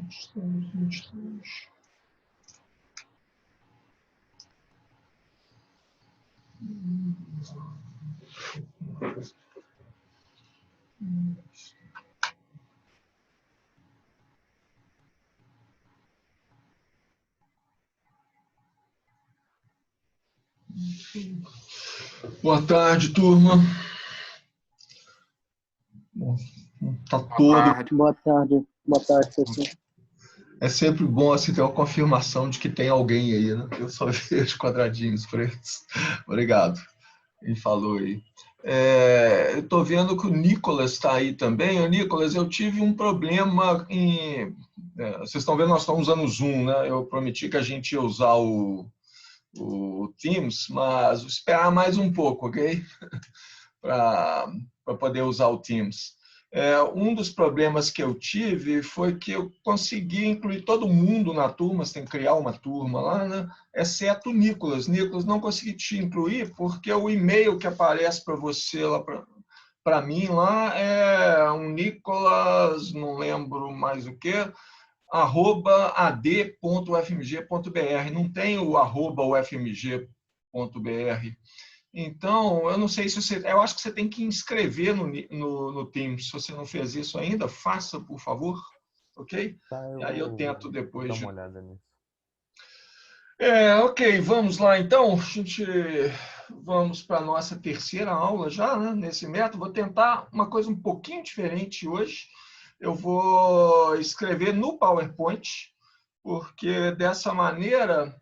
Estamos 23. Boa tarde, turma. Bom, tá todo. Boa tarde, professor. É sempre bom assim, ter uma confirmação de que tem alguém aí, né? Eu só vejo quadradinhos pretos. Obrigado. Quem falou aí. Eu estou vendo que o Nicolas está aí também. Ô, Nicolas, eu tive um problema em... vocês estão vendo, nós estamos usando o Zoom, né? Eu prometi que a gente ia usar o Teams, mas vou esperar mais um pouco, ok? Para poder usar o Teams. Um dos problemas que eu tive foi que eu consegui incluir todo mundo na turma, você tem que criar uma turma lá, né? Exceto o Nicolas. Nicolas, não consegui te incluir porque o e-mail que aparece para você lá para mim lá é um Nicolas, não lembro mais o que, @ad.ufmg.br. Não tem o @ufmg.br. Então, eu não sei se você... Eu acho que você tem que inscrever no Teams. Se você não fez isso ainda, faça, por favor. Ok? Tá, E aí eu tento depois dar uma olhada nisso. Ok, vamos lá então. Vamos para a nossa terceira aula já, né, nesse método. Vou tentar uma coisa um pouquinho diferente hoje. Eu vou escrever no PowerPoint, porque dessa maneira...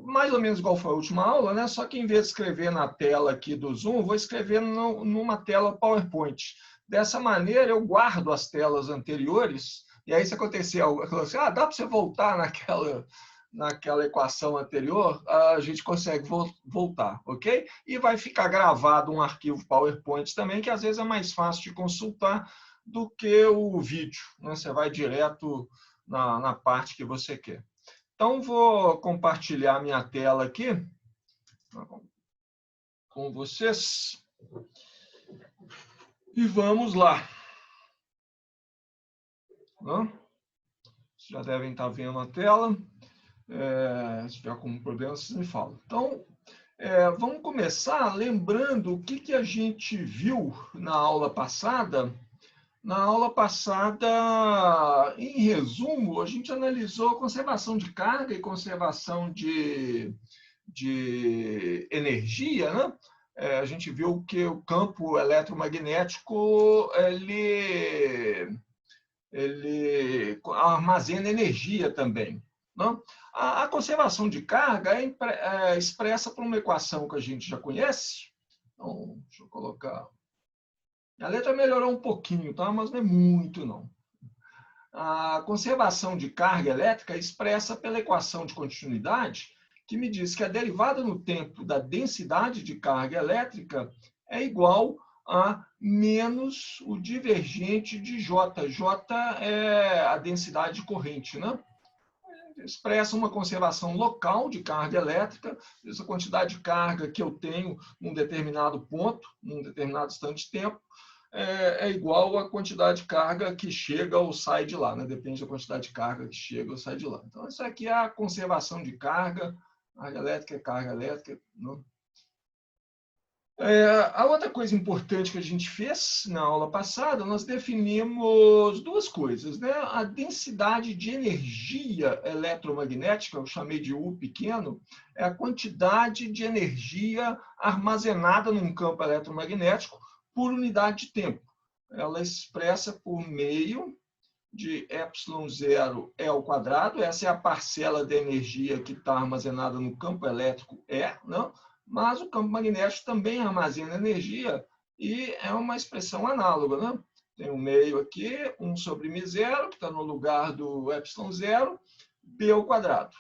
mais ou menos igual foi a última aula, né? Só que em vez de escrever na tela aqui do Zoom, vou escrever numa tela PowerPoint. Dessa maneira, eu guardo as telas anteriores, e aí se acontecer algo, assim, dá para você voltar naquela equação anterior, a gente consegue voltar, ok? E vai ficar gravado um arquivo PowerPoint também, que às vezes é mais fácil de consultar do que o vídeo, né? Você vai direto na parte que você quer. Então, vou compartilhar minha tela aqui com vocês. E vamos lá. Vocês já devem estar vendo a tela. Se tiver algum problema, vocês me falam. Então, vamos começar lembrando o que a gente viu na aula passada. Na aula passada, em resumo, a gente analisou conservação de carga e conservação de energia, né? A gente viu que o campo eletromagnético ele armazena energia também. Não? A conservação de carga é expressa por uma equação que a gente já conhece. Então, deixa eu colocar... A letra melhorou um pouquinho, tá? Mas não é muito, não. A conservação de carga elétrica é expressa pela equação de continuidade, que me diz que a derivada no tempo da densidade de carga elétrica é igual a menos o divergente de J. J é a densidade de corrente, né? Expressa uma conservação local de carga elétrica, essa quantidade de carga que eu tenho num determinado ponto, num determinado instante de tempo, é igual à quantidade de carga que chega ou sai de lá, né? Depende da quantidade de carga que chega ou sai de lá. Então, isso aqui é a conservação de carga elétrica é carga elétrica. Não? A outra coisa importante que a gente fez na aula passada, nós definimos duas coisas, né? A densidade de energia eletromagnética, eu chamei de U pequeno, é a quantidade de energia armazenada num campo eletromagnético por unidade de tempo. Ela é expressa por meio de ε0 E ao quadrado, essa é a parcela de energia que está armazenada no campo elétrico E, não? Mas o campo magnético também armazena energia e é uma expressão análoga, né? Tem um meio aqui, 1 sobre μ0, que está no lugar do ε0, B ao quadrado.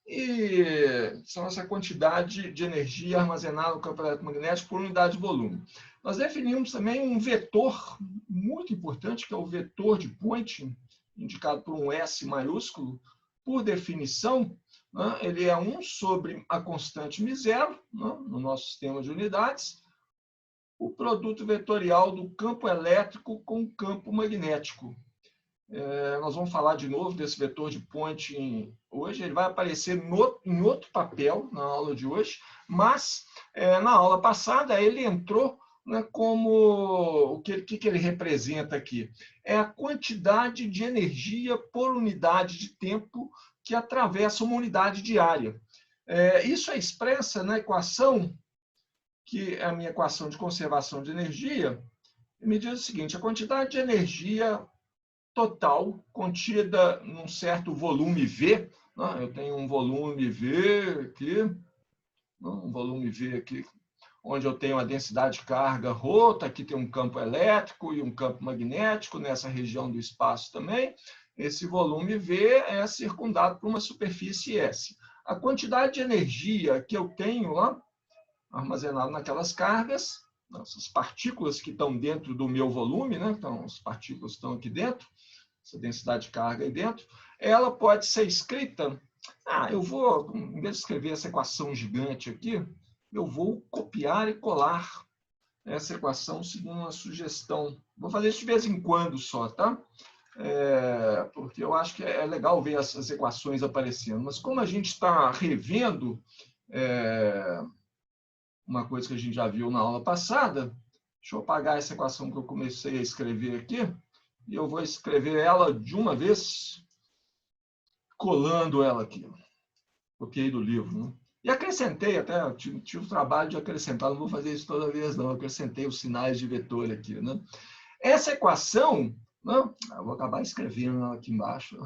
E são essa quantidade de energia armazenada no campo eletromagnético por unidade de volume. Nós definimos também um vetor muito importante, que é o vetor de Poynting, indicado por um S maiúsculo. Por definição, né, ele é 1 sobre a constante μ0, né, no nosso sistema de unidades, o produto vetorial do campo elétrico com o campo magnético. Nós vamos falar de novo desse vetor de Poynting hoje, ele vai aparecer em outro papel na aula de hoje, mas na aula passada ele entrou, né, como o que ele representa aqui? É a quantidade de energia por unidade de tempo que atravessa uma unidade de área. Isso é expressa na equação, que é a minha equação de conservação de energia, me diz o seguinte: a quantidade de energia total contida num certo volume V, né? Eu tenho um volume V aqui, onde eu tenho a densidade de carga ρ, aqui tem um campo elétrico e um campo magnético nessa região do espaço também. Esse volume V é circundado por uma superfície S. A quantidade de energia que eu tenho lá, armazenada naquelas cargas, essas partículas que estão dentro do meu volume, né? Então, as partículas estão aqui dentro, essa densidade de carga aí dentro, ela pode ser escrita... eu vou, em vez de escrever essa equação gigante aqui, eu vou copiar e colar essa equação segundo uma sugestão. Vou fazer isso de vez em quando só, tá? Porque eu acho que é legal ver essas equações aparecendo. Mas como a gente está revendo uma coisa que a gente já viu na aula passada, deixa eu apagar essa equação que eu comecei a escrever aqui, e eu vou escrever ela de uma vez, colando ela aqui. Copiei do livro, né? E acrescentei até, tive o trabalho de acrescentar, não vou fazer isso toda vez, não. Acrescentei os sinais de vetor aqui, né? Essa equação, né? Eu vou acabar escrevendo ela aqui embaixo,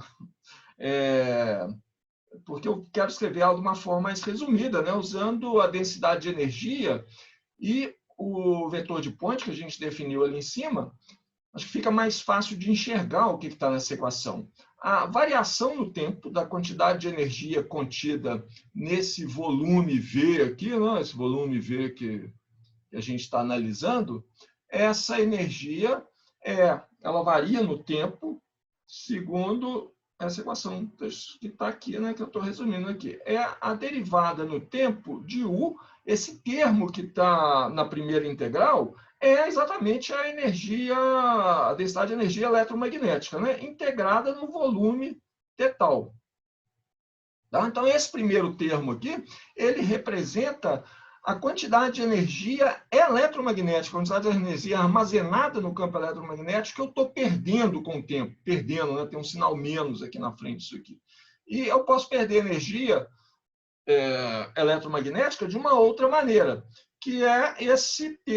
porque eu quero escrever ela de uma forma mais resumida, né? Usando a densidade de energia e o vetor de Poynting que a gente definiu ali em cima. Acho que fica mais fácil de enxergar o que está nessa equação. A variação no tempo da quantidade de energia contida nesse volume V aqui, né? Esse volume V que a gente está analisando, essa energia ela varia no tempo segundo essa equação que está aqui, né, que eu estou resumindo aqui. É a derivada no tempo de U, esse termo que está na primeira integral, é exatamente a energia, a densidade de energia eletromagnética, né, integrada no volume tetal. Tá? Então, esse primeiro termo aqui, ele representa a quantidade de energia eletromagnética, a quantidade de energia armazenada no campo eletromagnético que eu estou perdendo com o tempo. Perdendo, né? Tem um sinal menos aqui na frente disso aqui. E eu posso perder energia eletromagnética de uma outra maneira, que é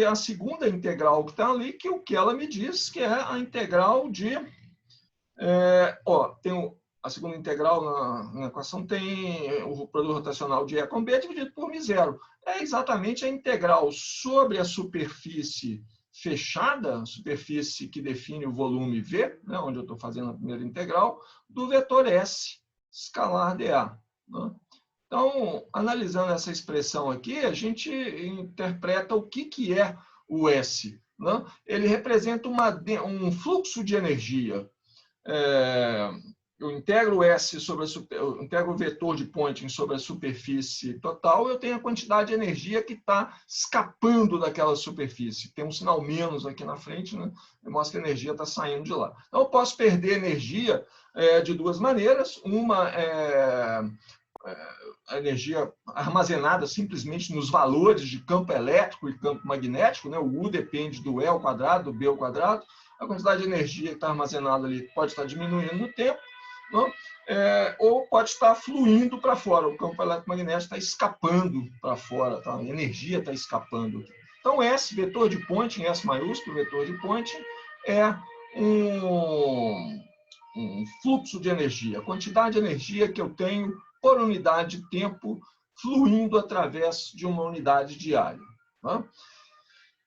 a segunda integral que está ali, que o que ela me diz, que é a integral de... tem a segunda integral na equação tem o produto rotacional de E com B dividido por μ0. É exatamente a integral sobre a superfície fechada, a superfície que define o volume V, né, onde eu estou fazendo a primeira integral, do vetor S, escalar dA. Né? Então, analisando essa expressão aqui, a gente interpreta o que é o S. Né? Ele representa um fluxo de energia. Eu integro eu integro o vetor de Poynting sobre a superfície total, eu tenho a quantidade de energia que está escapando daquela superfície. Tem um sinal menos aqui na frente, né? Mostra que a energia está saindo de lá. Então, eu posso perder energia de duas maneiras. Uma é a energia armazenada simplesmente nos valores de campo elétrico e campo magnético, né? O U depende do E ao quadrado, do B ao quadrado. A quantidade de energia que está armazenada ali pode estar diminuindo no tempo, não? Ou pode estar fluindo para fora. O campo eletromagnético está escapando para fora, tá? A energia está escapando. Então, S, vetor de Poynting, S maiúsculo, vetor de Poynting, é um fluxo de energia, a quantidade de energia que eu tenho por unidade de tempo fluindo através de uma unidade de área. Tá?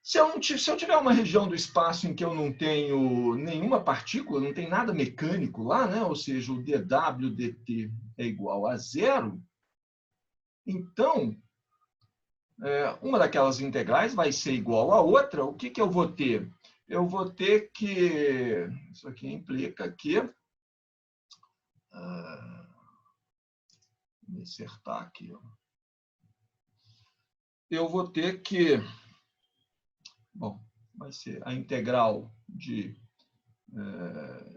Se eu tiver uma região do espaço em que eu não tenho nenhuma partícula, não tem nada mecânico lá, né? Ou seja, o dW dt é igual a zero, então, uma daquelas integrais vai ser igual a outra. O que eu vou ter? Eu vou ter que... Isso aqui implica que... Vou me acertar aqui. Eu vou ter que bom, vai ser a integral de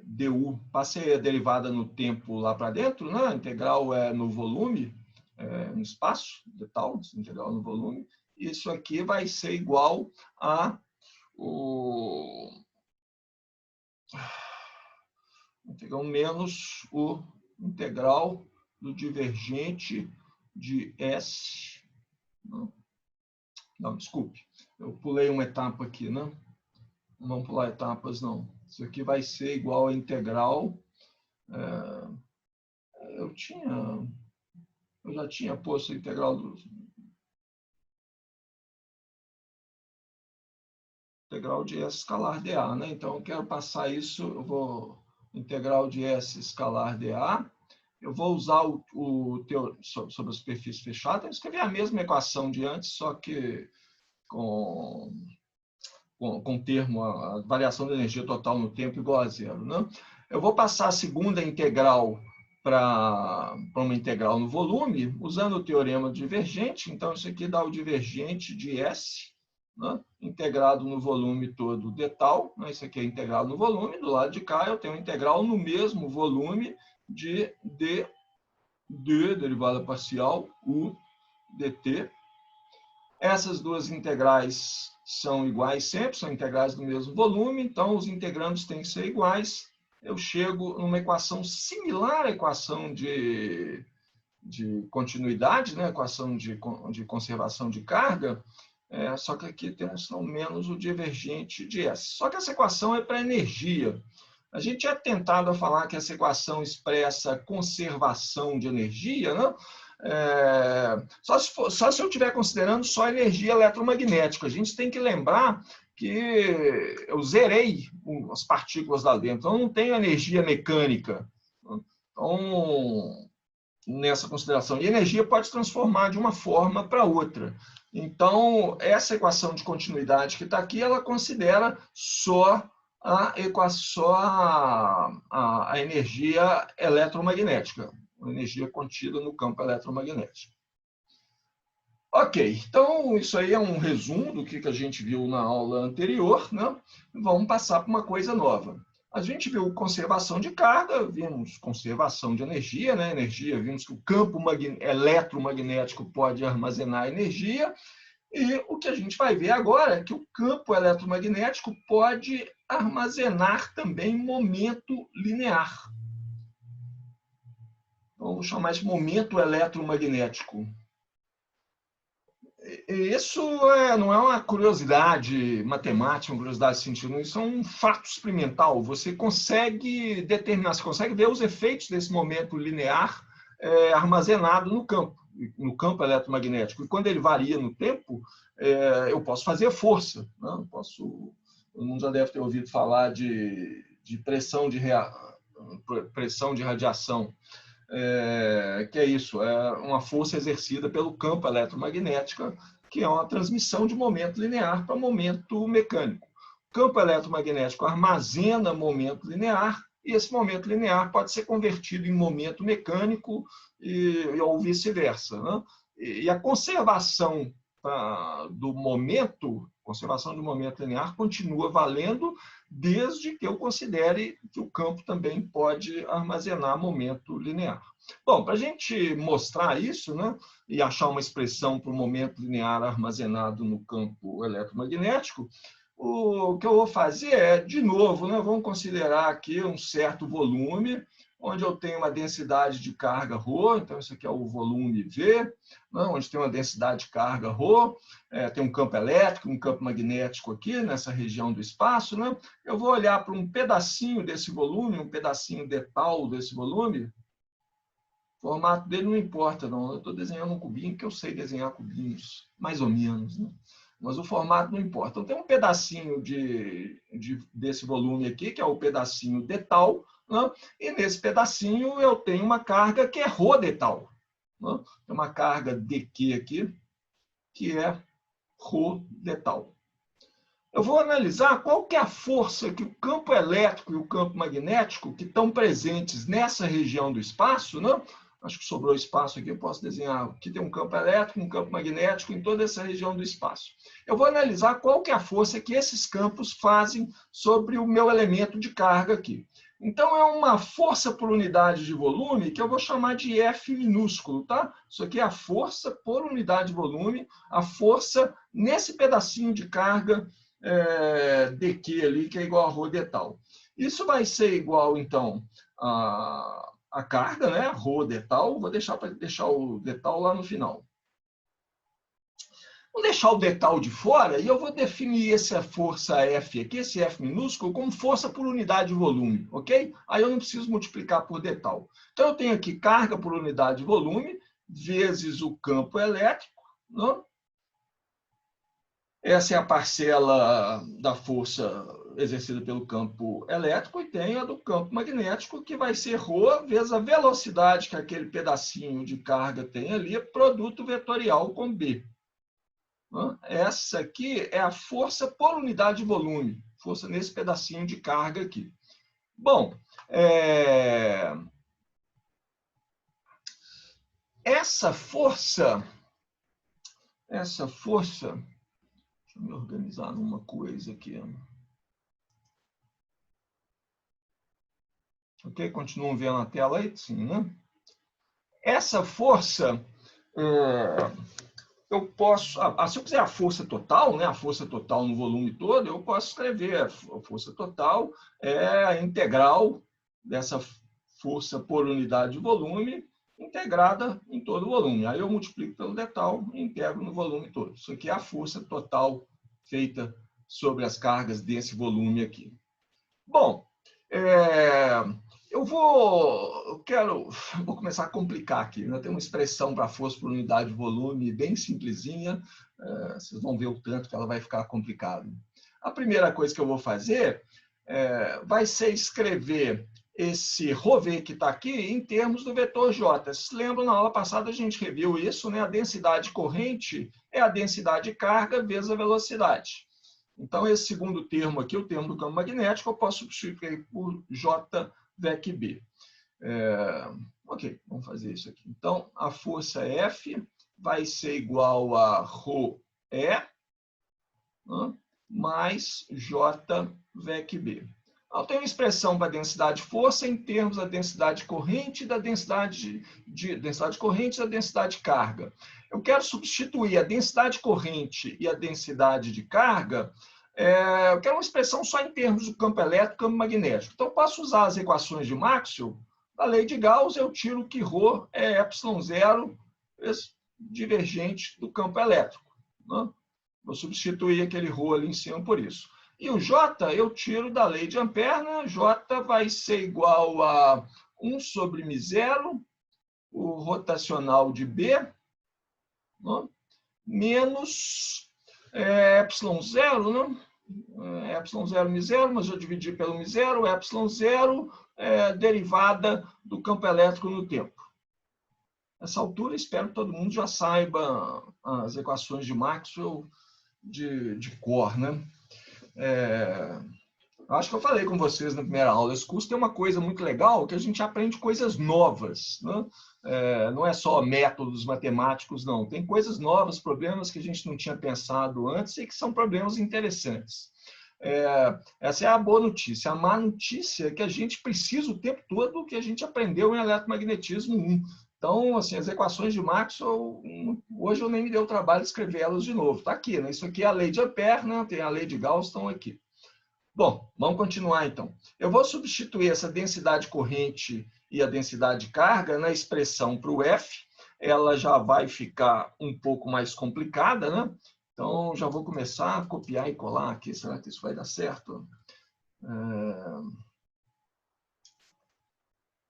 du, passei a derivada no tempo lá para dentro, né? A integral é no volume, no espaço, de tal, integral no volume. Isso aqui vai ser igual a integral menos o integral do divergente de S. Não, desculpe, eu pulei uma etapa aqui, né? Não vamos pular etapas, não. Isso aqui vai ser igual a integral. Eu já tinha posto a integral de S escalar dA, né? Então, eu quero passar isso, eu vou integral de S escalar dA. Eu vou usar o sobre a superfície fechada. Eu escrevi a mesma equação de antes, só que com o termo, a variação da energia total no tempo igual a zero, né? Eu vou passar a segunda integral para uma integral no volume, usando o teorema divergente. Então, isso aqui dá o divergente de S, né? Integrado no volume todo d tal. Né? Isso aqui é integral no volume. Do lado de cá, eu tenho uma integral no mesmo volume de d, derivada parcial, u dt. Essas duas integrais são iguais sempre, são integrais do mesmo volume, então os integrandos têm que ser iguais. Eu chego numa equação similar à equação de continuidade, né? Equação de conservação de carga, só que aqui temos ao menos o divergente de S. Só que essa equação é para energia. A gente tinha tentado falar que essa equação expressa conservação de energia, né? Só se eu estiver considerando só energia eletromagnética. A gente tem que lembrar que eu zerei as partículas lá dentro, então não tenho energia mecânica. Então, nessa consideração, e energia pode se transformar de uma forma para outra. Então, essa equação de continuidade que está aqui, ela considera só a energia eletromagnética, a energia contida no campo eletromagnético. Ok, então isso aí é um resumo do que a gente viu na aula anterior, né? Vamos passar para uma coisa nova. A gente viu conservação de carga, vimos conservação de energia, né? Energia, vimos que o campo eletromagnético pode armazenar energia, e o que a gente vai ver agora é que o campo eletromagnético pode armazenar também momento linear. Então, vamos chamar de momento eletromagnético. Isso não é uma curiosidade matemática, uma curiosidade científica, isso é um fato experimental. Você consegue determinar, você consegue ver os efeitos desse momento linear armazenado no campo eletromagnético. E quando ele varia no tempo, eu posso fazer força. Né? Todo mundo já deve ter ouvido falar de pressão de radiação. Que é isso, é uma força exercida pelo campo eletromagnético, que é uma transmissão de momento linear para momento mecânico. O campo eletromagnético armazena momento linear, e esse momento linear pode ser convertido em momento mecânico ou vice-versa. Né? E a conservação do momento linear continua valendo desde que eu considere que o campo também pode armazenar momento linear. Bom, para a gente mostrar isso, né, e achar uma expressão para o momento linear armazenado no campo eletromagnético, o que eu vou fazer é, de novo, né, vamos considerar aqui um certo volume, onde eu tenho uma densidade de carga ρ, então isso aqui é o volume V, né, onde tem uma densidade de carga ρ, tem um campo elétrico, um campo magnético aqui, nessa região do espaço, né? Eu vou olhar para um pedacinho desse volume, um pedacinho de tal desse volume, o formato dele não importa, não. Eu estou desenhando um cubinho, que eu sei desenhar cubinhos, mais ou menos, né? Mas o formato não importa. Então, tem um pedacinho desse volume aqui, que é o pedacinho de tal, né? E nesse pedacinho eu tenho uma carga que é ρ de tal. Né? Tem uma carga dq aqui, que é ρ de tal. Eu vou analisar qual que é a força que o campo elétrico e o campo magnético, que estão presentes nessa região do espaço, né, Acho que sobrou espaço aqui, eu posso desenhar. Aqui tem um campo elétrico, um campo magnético em toda essa região do espaço. Eu vou analisar qual que é a força que esses campos fazem sobre o meu elemento de carga aqui. Então, é uma força por unidade de volume que eu vou chamar de F minúsculo, tá? Isso aqui é a força por unidade de volume, a força nesse pedacinho de carga dq ali, que é igual a ρ d tal. Isso vai ser igual, então, a carga, né? Rho d tal. Vou deixar para deixar o d tal lá no final. Vou deixar o d tal de fora e eu vou definir essa força F aqui, esse F minúsculo, como força por unidade de volume, ok? Aí eu não preciso multiplicar por d tal. Então, eu tenho aqui carga por unidade de volume vezes o campo elétrico, né? Essa é a parcela da força exercida pelo campo elétrico, e tem a do campo magnético, que vai ser ρ vezes a velocidade que aquele pedacinho de carga tem ali, produto vetorial com B. Essa aqui é a força por unidade de volume, força nesse pedacinho de carga aqui. Bom, essa força, deixa eu me organizar numa coisa aqui. Ok? Continuam vendo a tela aí? Sim, né? Essa força, eu posso... se eu quiser a força total, né? A força total no volume todo, eu posso escrever a força total é a integral dessa força por unidade de volume integrada em todo o volume. Aí eu multiplico pelo d tal e integro no volume todo. Isso aqui é a força total feita sobre as cargas desse volume aqui. Bom, eu vou começar a complicar aqui. Né? Tem uma expressão para força por unidade de volume bem simplesinha. Vocês vão ver o tanto que ela vai ficar complicada. A primeira coisa que eu vou fazer vai ser escrever esse ρv que está aqui em termos do vetor J. Vocês lembram, na aula passada a gente reviu isso, né? A densidade corrente é a densidade de carga vezes a velocidade. Então, esse segundo termo aqui, o termo do campo magnético, eu posso substituir por J VEC B. Ok, vamos fazer isso aqui. Então, a força F vai ser igual a ρe, né, mais J VEC B. Eu tenho uma expressão para a densidade de força em termos da densidade corrente e da densidade corrente e da densidade de carga. Eu quero substituir a densidade corrente e a densidade de carga. Eu quero uma expressão só em termos do campo elétrico e campo magnético. Então, eu posso usar as equações de Maxwell. Da lei de Gauss, eu tiro que ρ é ε0 divergente do campo elétrico. Né? Vou substituir aquele ρ ali em cima por isso. E o J eu tiro da lei de Ampère, né? J vai ser igual a 1 sobre μ0, o rotacional de B, né? Menos ε0, né? ε0 μ0, mas eu dividi pelo μ0, ε0 derivada do campo elétrico no tempo. Nessa altura, espero que todo mundo já saiba as equações de Maxwell de cor, né? Acho que eu falei com vocês na primeira aula. Esse curso tem uma coisa muito legal, que a gente aprende coisas novas. Né? Não é só métodos matemáticos, não. Tem coisas novas, problemas que a gente não tinha pensado antes e que são problemas interessantes. Essa é a boa notícia. A má notícia é que a gente precisa o tempo todo do que a gente aprendeu em eletromagnetismo 1. Então, assim, as equações de Maxwell, hoje eu nem me dei o trabalho de escrevê-las de novo. Está aqui, né? Isso aqui é a lei de Ampère, né? Tem a lei de Gauss, estão aqui. Bom, vamos continuar então. Eu vou substituir essa densidade corrente e a densidade de carga na expressão para o F. Ela já vai ficar um pouco mais complicada, né? Então, já vou começar a copiar e colar aqui. Será que isso vai dar certo?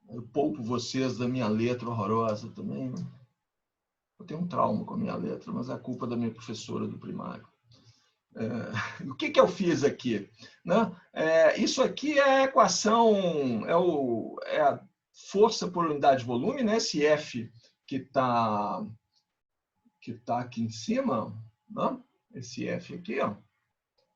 Eu poupo vocês da minha letra horrorosa também. Né? Eu tenho um trauma com a minha letra, mas é culpa da minha professora do primário. O que eu fiz aqui? Né? Isso aqui é a equação, é a força por unidade de volume, né? Esse F que tá aqui em cima, né? Esse F aqui, ó.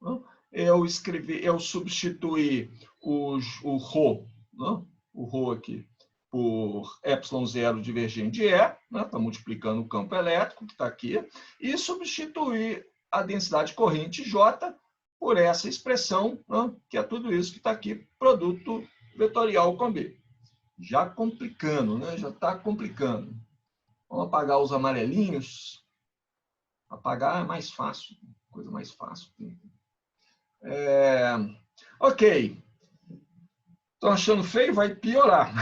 Né? Eu substituí o ρ, né? O ρ aqui, por ε0 divergente de E, né? Está multiplicando o campo elétrico, que está aqui, e substituir a densidade corrente J por essa expressão, né? Que é tudo isso que está aqui, produto vetorial com B. Já complicando, né? Já está complicando. Vamos apagar os amarelinhos. Apagar é mais fácil, coisa mais fácil. Ok. Estão achando feio? Vai piorar.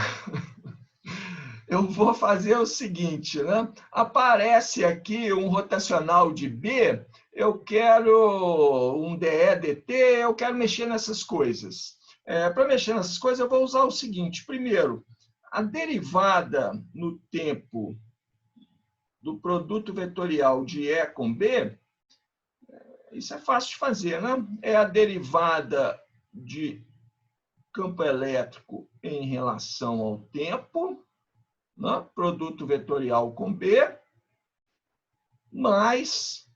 Eu vou fazer o seguinte, né? Aparece aqui um rotacional de B, eu quero um DE, DT, eu quero mexer nessas coisas. Para mexer nessas coisas, eu vou usar o seguinte. Primeiro, a derivada no tempo do produto vetorial de E com B, isso é fácil de fazer, né? É a derivada de campo elétrico em relação ao tempo, né? Produto vetorial com B, mais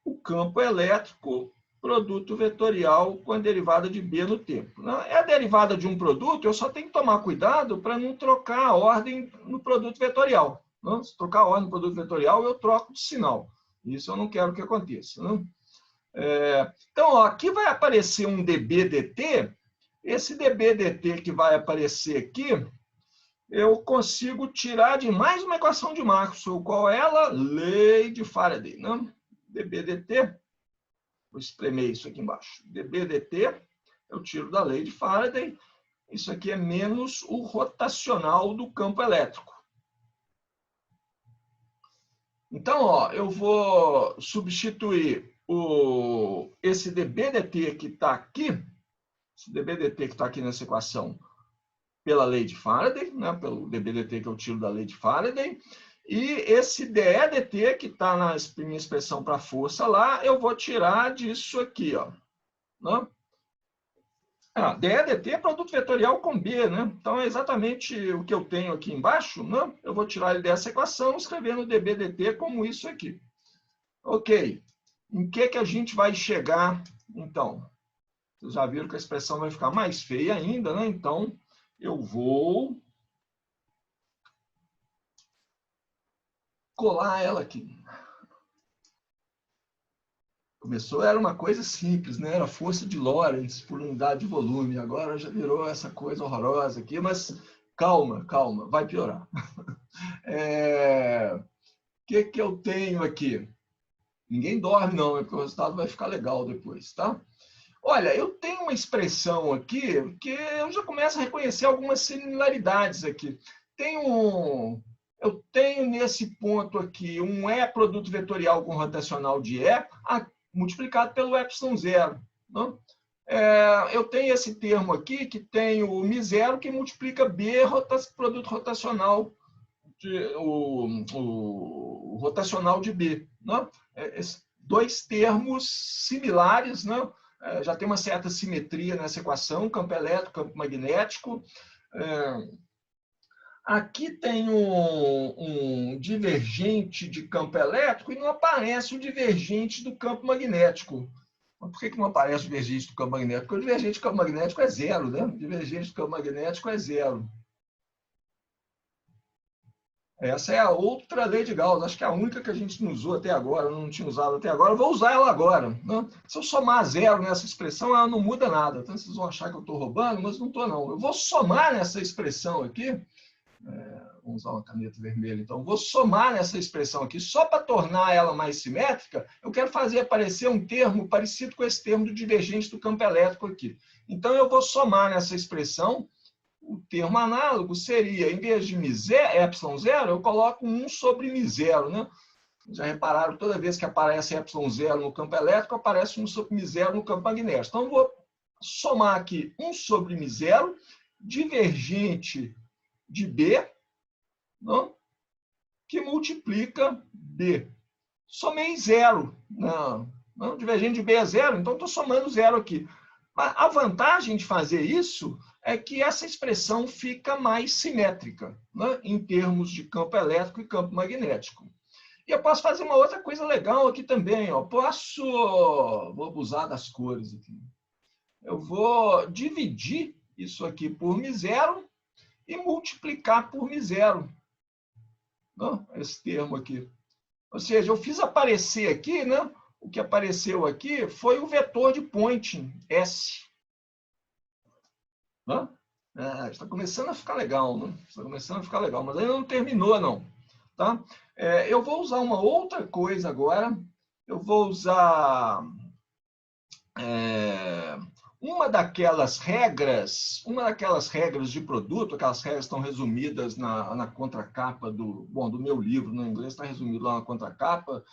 o campo elétrico, produto vetorial com a derivada de B no tempo. É a derivada de um produto, eu só tenho que tomar cuidado para não trocar a ordem no produto vetorial. Né? Se trocar a ordem no produto vetorial, eu troco de sinal. Isso eu não quero que aconteça. Né? Então, ó, aqui vai aparecer um dB/dt. Esse dB/dt que vai aparecer aqui, eu consigo tirar de mais uma equação de Maxwell. Qual é ela? Lei de Faraday. Né? dB/dt, vou espremer isso aqui embaixo. dB/dt, eu tiro da lei de Faraday. Isso aqui é menos o rotacional do campo elétrico. Então, ó, eu vou substituir esse dB/dt que está aqui, esse dB/dt que está aqui nessa equação, pela lei de Faraday, né, pelo dB/dt que eu tiro da lei de Faraday, e esse dE/dt que está na minha expressão para força lá, eu vou tirar disso aqui, ó. Né? dE/dt é produto vetorial com B, né? Então é exatamente o que eu tenho aqui embaixo, né? Eu vou tirar ele dessa equação, escrevendo dB/dt como isso aqui. Ok. Em que a gente vai chegar, então? Vocês já viram que a expressão vai ficar mais feia ainda, né? Então, eu vou colar ela aqui. Começou, era uma coisa simples, né? Era força de Lorentz por unidade de volume. Agora já virou essa coisa horrorosa aqui, mas calma, calma, vai piorar. Que eu tenho aqui? Ninguém dorme, não, porque o resultado vai ficar legal depois, tá? Olha, eu tenho uma expressão aqui que eu já começo a reconhecer algumas similaridades aqui. Eu tenho nesse ponto aqui um E produto vetorial com rotacional de E multiplicado pelo ε0. Né? Eu tenho esse termo aqui que tem o μ0 que multiplica B produto rotacional, o rotacional de B. Né? Dois termos similares, né? Já tem uma certa simetria nessa equação, campo elétrico, campo magnético. Aqui tem um divergente de campo elétrico e não aparece o divergente do campo magnético. Mas por que não aparece o divergente do campo magnético? Porque o divergente do campo magnético é zero, né? O divergente do campo magnético é zero. Essa é a outra lei de Gauss, acho que é a única que a gente não usou até agora, não tinha usado até agora, eu vou usar ela agora. Né? Se eu somar zero nessa expressão, ela não muda nada. Então vocês vão achar que eu estou roubando, mas não estou não. Eu vou somar nessa expressão aqui, vamos usar uma caneta vermelha, então, vou somar nessa expressão aqui, só para tornar ela mais simétrica, eu quero fazer aparecer um termo parecido com esse termo do divergente do campo elétrico aqui. Então eu vou somar nessa expressão. O termo análogo seria, em vez de ε0, eu coloco 1 sobre μ0. Né? Já repararam, toda vez que aparece ε0 no campo elétrico, aparece 1 sobre μ0 no campo magnético. Então, eu vou somar aqui 1 sobre μ0, divergente de B, não? Que multiplica B. Somei zero. Não, divergente de B é zero, então estou somando zero aqui. A vantagem de fazer isso é que essa expressão fica mais simétrica, né, em termos de campo elétrico e campo magnético. E eu posso fazer uma outra coisa legal aqui também. Ó. Vou abusar das cores aqui. Eu vou dividir isso aqui por μ0 e multiplicar por μ0. Não? Esse termo aqui. Ou seja, eu fiz aparecer aqui, né? O que apareceu aqui foi o vetor de Poynting, S. Está começando a ficar legal, né? Está começando a ficar legal, mas ainda não terminou, não. Tá? Eu vou usar uma outra coisa agora. Eu vou usar uma daquelas regras de produto, aquelas regras estão resumidas na contracapa do meu livro, no inglês está resumido lá na contracapa,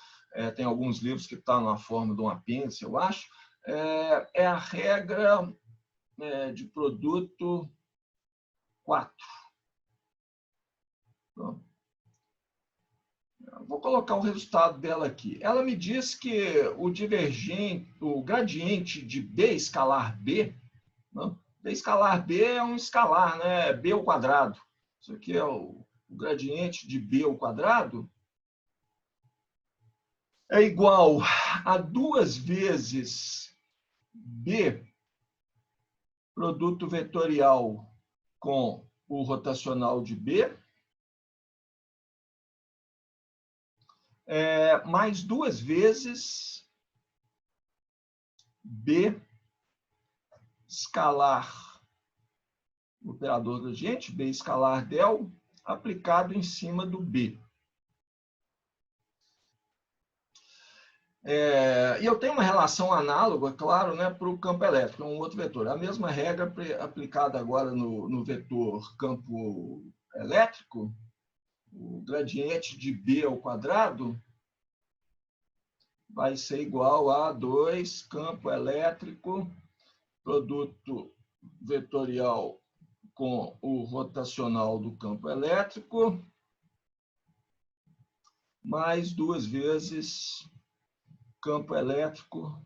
tem alguns livros que estão na forma de um apêndice, eu acho. É a regra de produto 4. Então, vou colocar o resultado dela aqui. Ela me diz que o gradiente de B escalar B, né? B escalar B é um escalar, né? B ao quadrado. Isso aqui é o gradiente de B ao quadrado. É igual a 2 vezes B, produto vetorial com o rotacional de B, mais 2 vezes B escalar, o operador gradiente, B escalar del, aplicado em cima do B. E eu tenho uma relação análoga, claro, né, para o campo elétrico, um outro vetor. A mesma regra aplicada agora no vetor campo elétrico, o gradiente de B ao quadrado vai ser igual a 2 campo elétrico, produto vetorial com o rotacional do campo elétrico, mais 2 vezes campo elétrico,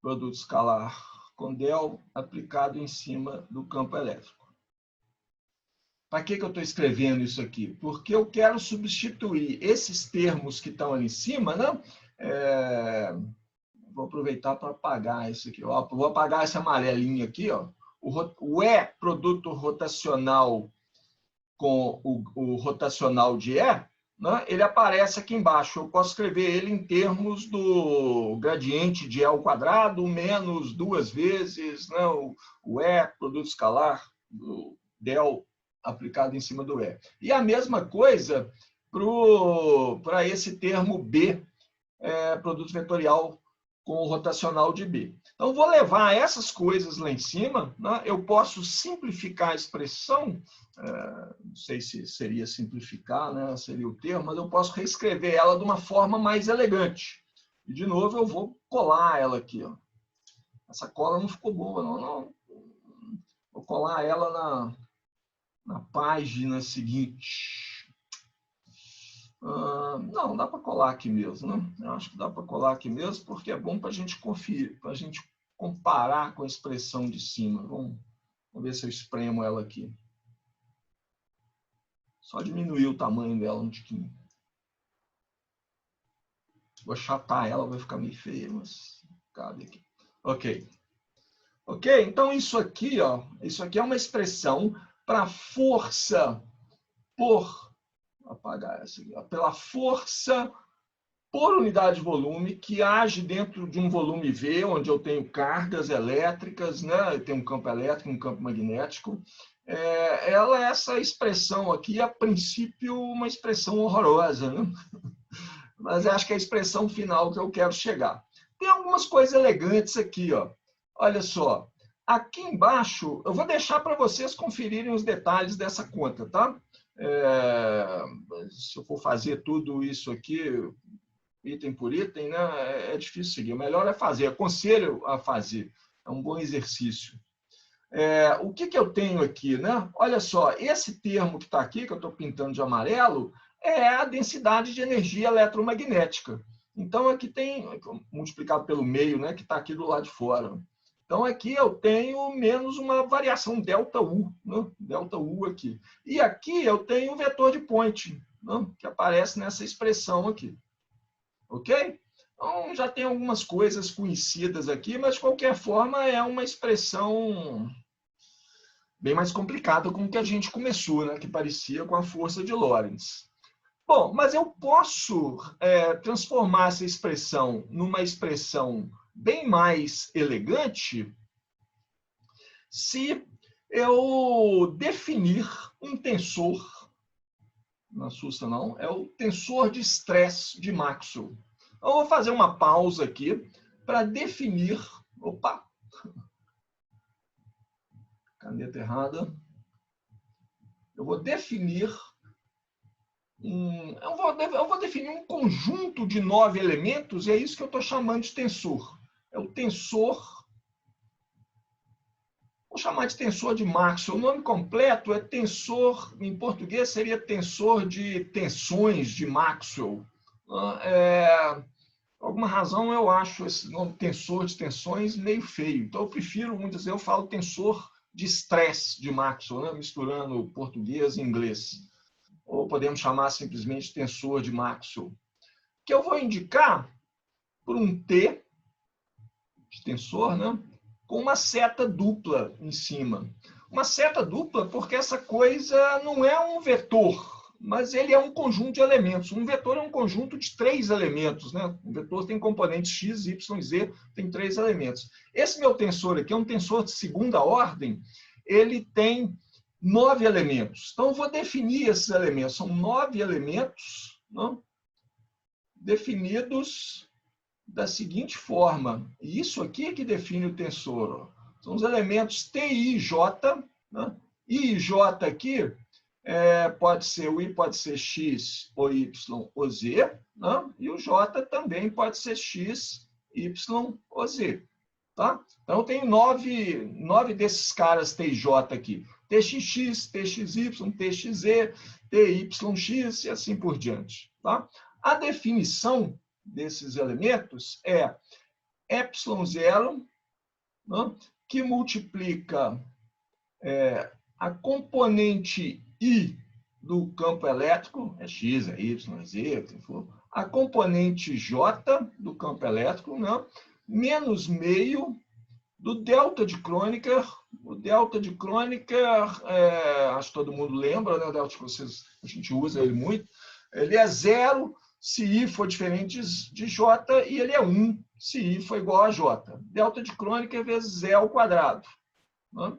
produto escalar com del, aplicado em cima do campo elétrico. Para que eu estou escrevendo isso aqui? Porque eu quero substituir esses termos que estão ali em cima, né? Vou aproveitar para apagar isso aqui. Ó. Vou apagar esse amarelinho aqui. Ó. O E, produto rotacional com o rotacional de E, né? Ele aparece aqui embaixo. Eu posso escrever ele em termos do gradiente de E ao quadrado menos 2 vezes, né? O E, produto escalar, do del aplicado em cima do E. E a mesma coisa para esse termo B, produto vetorial com o rotacional de B. Então, vou levar essas coisas lá em cima, né? Eu posso simplificar a expressão, não sei se seria simplificar, né? Seria o termo, mas eu posso reescrever ela de uma forma mais elegante. E, de novo, eu vou colar ela aqui. Ó. Essa cola não ficou boa, não. Vou colar ela na página seguinte. Não, dá para colar aqui mesmo, né? Eu acho que dá para colar aqui mesmo, porque é bom para a gente conferir, para a gente comparar com a expressão de cima. Vamos ver se eu espremo ela aqui. Só diminuir o tamanho dela um tiquinho. Vou achatar ela, vai ficar meio feia, mas cabe aqui. Ok. Ok, então isso aqui é uma expressão para força por... apagar essa aqui, pela força por unidade de volume que age dentro de um volume V, onde eu tenho cargas elétricas, né? Eu tenho um campo elétrico, um campo magnético. Essa expressão aqui, a princípio, uma expressão horrorosa, né? Mas acho que é a expressão final que eu quero chegar. Tem algumas coisas elegantes aqui, ó. Olha só. Aqui embaixo, eu vou deixar para vocês conferirem os detalhes dessa conta, tá? Se eu for fazer tudo isso aqui, item por item, né, é difícil seguir. O melhor é fazer, aconselho a fazer. É um bom exercício. O que eu tenho aqui? Né? Olha só, esse termo que está aqui, que eu estou pintando de amarelo, é a densidade de energia eletromagnética. Então, aqui tem, multiplicado pelo meio, né, que está aqui do lado de fora. Então, aqui eu tenho menos uma variação ΔU, né? ΔU aqui. E aqui eu tenho um vetor de Poynting, né? Que aparece nessa expressão aqui. Ok? Então, já tem algumas coisas conhecidas aqui, mas, de qualquer forma, é uma expressão bem mais complicada com o que a gente começou, né? Que parecia com a força de Lorentz. Bom, mas eu posso transformar essa expressão numa expressão bem mais elegante se eu definir um tensor, não assusta não, é o tensor de estresse de Maxwell. Então, eu vou fazer uma pausa aqui para definir... Opa! Caneta errada. Eu vou definir... eu vou definir um conjunto de 9 elementos, e é isso que eu estou chamando de tensor. É o tensor... Vou chamar de tensor de Maxwell. O nome completo é tensor, em português seria tensor de tensões de Maxwell. Por alguma razão eu acho esse nome tensor de tensões meio feio. Então eu prefiro, muitas vezes eu falo tensor de estresse de Maxwell, né? Misturando português e inglês. Ou podemos chamar simplesmente tensor de Maxwell. Que eu vou indicar por um T de tensor, né? Com uma seta dupla em cima. Uma seta dupla porque essa coisa não é um vetor, mas ele é um conjunto de elementos. Um vetor é um conjunto de 3 elementos, né? Um vetor tem componentes x, y, z, tem 3 elementos. Esse meu tensor aqui é um tensor de segunda ordem, ele tem 9 elementos. Então, eu vou definir esses elementos. São 9 elementos, não? Definidos da seguinte forma. E isso aqui é que define o tensor. São os elementos T, I, J. Né? I e J aqui, pode ser o I pode ser X, ou Y, ou Z. Né? E o J também pode ser X, Y, ou Z. Tá? Então, eu tenho 9 desses caras T e J aqui. TXX, TXY, TXZ, TYX e assim por diante. Tá? A definição desses elementos é ε0, né, que multiplica a componente I do campo elétrico, é X, é Y, é Z, o que for, a componente J do campo elétrico, né, menos meio do delta de Kronecker. O delta de Kronecker, acho que todo mundo lembra, né? O delta de Kronecker, a gente usa ele muito. Ele é 0 se I for diferente de J, e ele é 1 se I for igual a J. Delta de Kronecker vezes E ao quadrado. Né?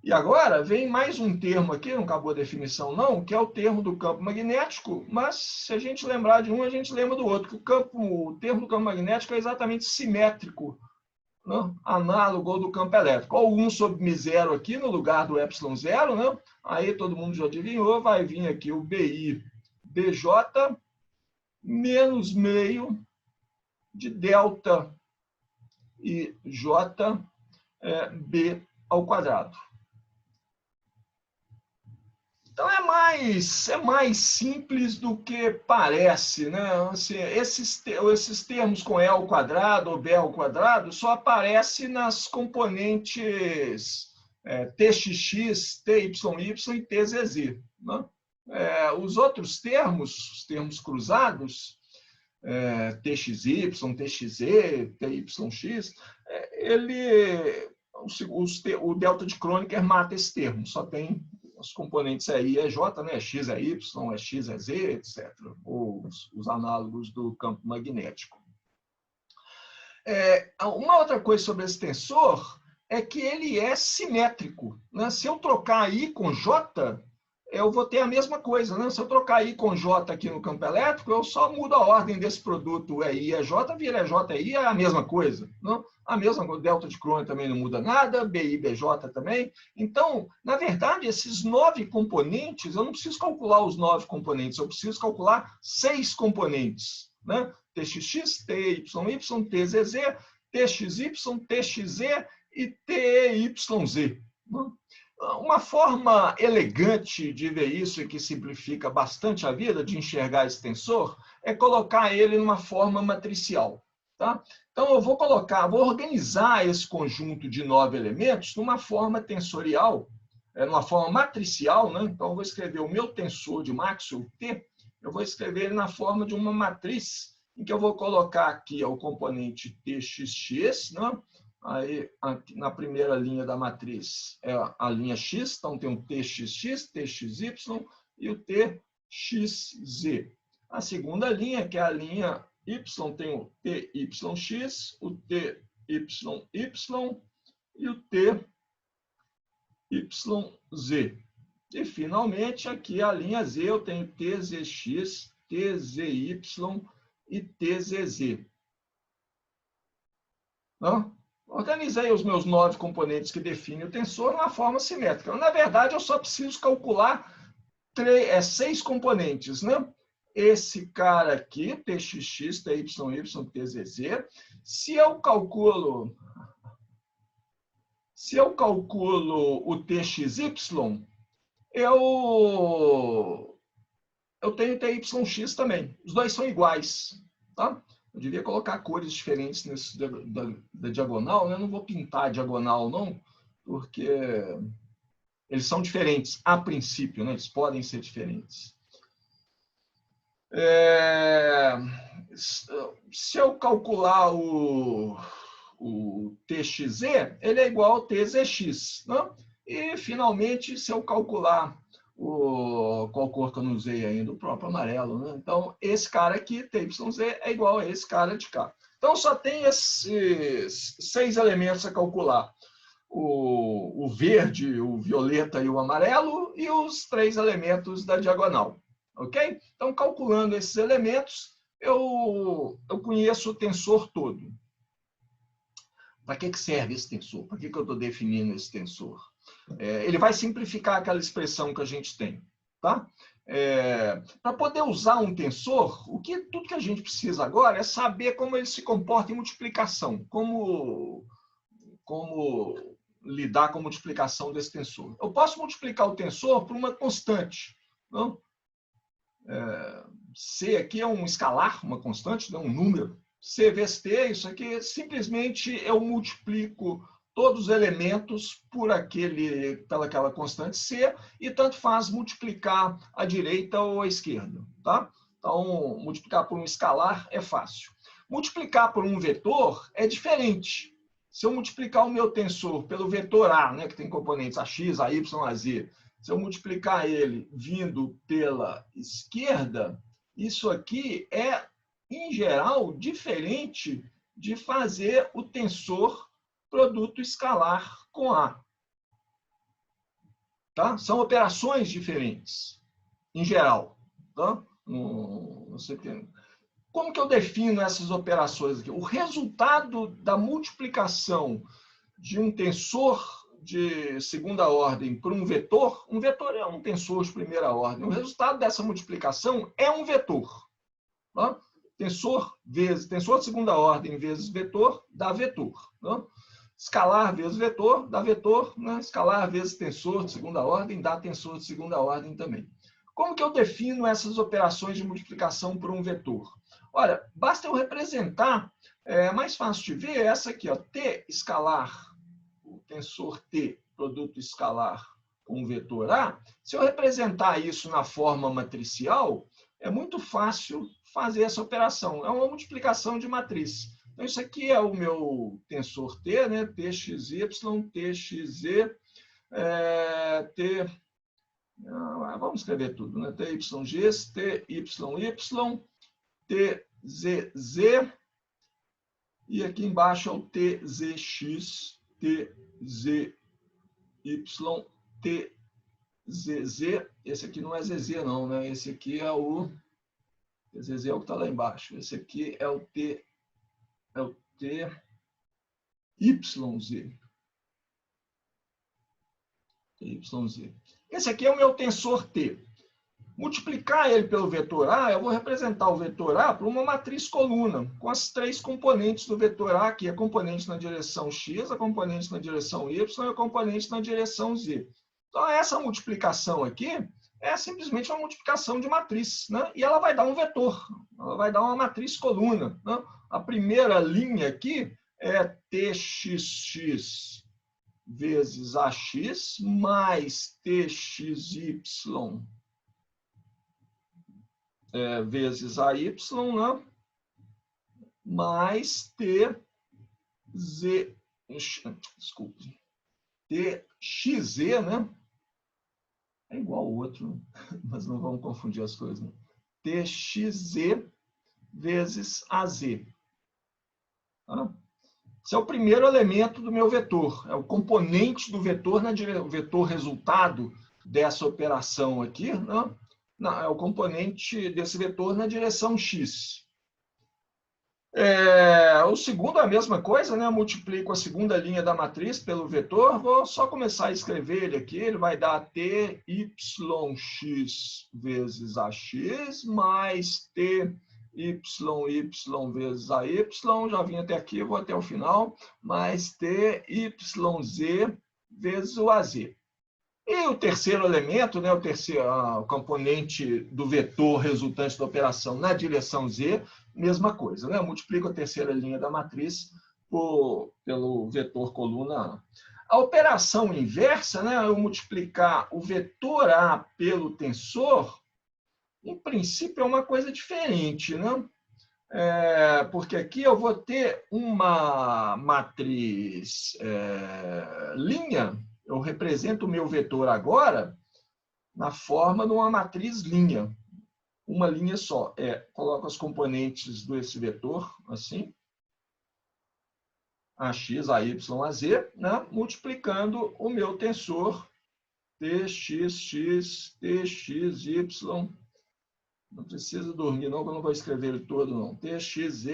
E agora vem mais um termo aqui, não acabou a definição não, que é o termo do campo magnético, mas se a gente lembrar de um, a gente lembra do outro, que o termo do campo magnético é exatamente simétrico, né? Análogo ao do campo elétrico. Ou 1 sobre μ0 aqui no lugar do ε0, né? Aí todo mundo já adivinhou, vai vir aqui o BI BJ menos meio de delta e J B ao quadrado. Então é mais simples do que parece, né? Assim, esses termos com E ao quadrado ou B ao quadrado só aparecem nas componentes TXX, TYY e TZZ. Né? Os outros termos, os termos cruzados, TXY, TXZ, TYX, o delta de Kronecker mata esse termo, só tem os componentes I é J, né? X é Y, X é Z, etc. Ou os análogos do campo magnético. Uma outra coisa sobre esse tensor é que ele é simétrico. Né? Se eu trocar I com J, eu vou ter a mesma coisa. Né? Se eu trocar I com J aqui no campo elétrico, eu só mudo a ordem desse produto I é J, vira J I, é a mesma coisa. Não? A mesma coisa, delta de Kronecker também não muda nada, BI, BJ também. Então, na verdade, esses 9 componentes, eu não preciso calcular os 9 componentes, eu preciso calcular 6 componentes. Né? TXX, TYY, TZZ, TXY, TXZ e TYZ. Né? Uma forma elegante de ver isso e que simplifica bastante a vida, de enxergar esse tensor, é colocar ele numa forma matricial. Tá? Então, eu vou organizar esse conjunto de 9 elementos numa forma tensorial, numa forma matricial. Né? Então, eu vou escrever o meu tensor de Maxwell, T, eu vou escrever ele na forma de uma matriz, em que eu vou colocar aqui o componente TXX, né? Aí, aqui, na primeira linha da matriz é a linha X, então tem o TXX, TXY e o TXZ. A segunda linha, que é a linha Y, tem o TYX, o TYY e o TYZ. E, finalmente, aqui a linha Z, eu tenho TZX, TZY e TZZ. Não? Organizei os meus 9 componentes que definem o tensor na forma simétrica. Na verdade, eu só preciso calcular 6 componentes, né? Esse cara aqui, TXX, TYY, TZZ. Se eu calculo o TXY, eu tenho TYX também. Os dois são iguais, tá? Eu devia colocar cores diferentes nesse da diagonal, né? Eu não vou pintar a diagonal, não, porque eles são diferentes a princípio, né? Eles podem ser diferentes. Se eu calcular o TXZ, ele é igual ao TZX, né? E, finalmente, se eu calcular qual cor que eu não usei ainda, o próprio amarelo, né? Então, esse cara aqui, TYZ, é igual a esse cara de cá. Então, só tem esses 6 elementos a calcular. O verde, o violeta e o amarelo, e os 3 elementos da diagonal. Ok? Então, calculando esses elementos, eu conheço o tensor todo. Para que serve esse tensor? Para que eu estou definindo esse tensor? Ele vai simplificar aquela expressão que a gente tem. Tá? Para poder usar um tensor, tudo que a gente precisa agora é saber como ele se comporta em multiplicação, como lidar com a multiplicação desse tensor. Eu posso multiplicar o tensor por uma constante. Não? C aqui é um escalar, uma constante, um número. C vezes T, isso aqui, simplesmente eu multiplico todos os elementos pelaquela constante C, e tanto faz multiplicar à direita ou à esquerda. Tá? Então, multiplicar por um escalar é fácil. Multiplicar por um vetor é diferente. Se eu multiplicar o meu tensor pelo vetor A, né, que tem componentes AX, AY, AZ, se eu multiplicar ele vindo pela esquerda, isso aqui é, em geral, diferente de fazer o tensor produto escalar com A. Tá? São operações diferentes, em geral. Tá? Como que eu defino essas operações aqui? O resultado da multiplicação de um tensor de segunda ordem por um vetor é um tensor de primeira ordem. O resultado dessa multiplicação é um vetor. Tá? Tensor de segunda ordem vezes vetor dá vetor. Tá? Escalar vezes vetor dá vetor. Né? Escalar vezes tensor de segunda ordem dá tensor de segunda ordem também. Como que eu defino essas operações de multiplicação por um vetor? Olha, basta eu representar, é mais fácil de ver, essa aqui, ó, T escalar, o tensor T, produto escalar com o vetor A. Se eu representar isso na forma matricial, é muito fácil fazer essa operação. É uma multiplicação de matriz. Então, isso aqui é o meu tensor T, né? TXY, TXZ, vamos escrever tudo, né? TYX, TYY, TZZ, e aqui embaixo é o TZX, TZY, TZZ. Esse aqui não é ZZ, não, né? Esse aqui é o TZZ, é o que está lá embaixo. Esse aqui é o TYZ. TYZ. Esse aqui é o meu tensor T. Multiplicar ele pelo vetor A, eu vou representar o vetor A por uma matriz coluna, com as 3 componentes do vetor A, que é a componente na direção X, a componente na direção Y e a componente na direção Z. Então, essa multiplicação aqui é simplesmente uma multiplicação de matriz, né? E ela vai dar um vetor, ela vai dar uma matriz coluna. Né? A primeira linha aqui é TXX vezes AX mais TXY vezes AY, né? Mais TZY desculpa, TXZ, né? É igual ao outro, mas não vamos confundir as coisas. Né? TXZ vezes AZ. Tá? Esse é o primeiro elemento do meu vetor. É o componente do vetor, o vetor resultado dessa operação aqui, né? É o componente desse vetor na direção x. O segundo é a mesma coisa, né? Eu multiplico a segunda linha da matriz pelo vetor, vou só começar a escrever ele aqui, ele vai dar TYX vezes AX mais TYY vezes AY, já vim até aqui, vou até o final, mais TYZ vezes o AZ. E o terceiro elemento, né, o componente do vetor resultante da operação na direção z, mesma coisa. Né? Eu multiplico a terceira linha da matriz pelo vetor coluna A. A operação inversa, né, eu multiplicar o vetor A pelo tensor, em princípio é uma coisa diferente. Né? Porque aqui eu vou ter uma matriz linha. Eu represento o meu vetor agora na forma de uma matriz linha. Uma linha só. Coloco as componentes desse vetor, assim. AX, AY, AZ, né? Multiplicando o meu tensor TXX, TXY. Não precisa dormir, não, que eu não vou escrever ele todo, não. TXZ,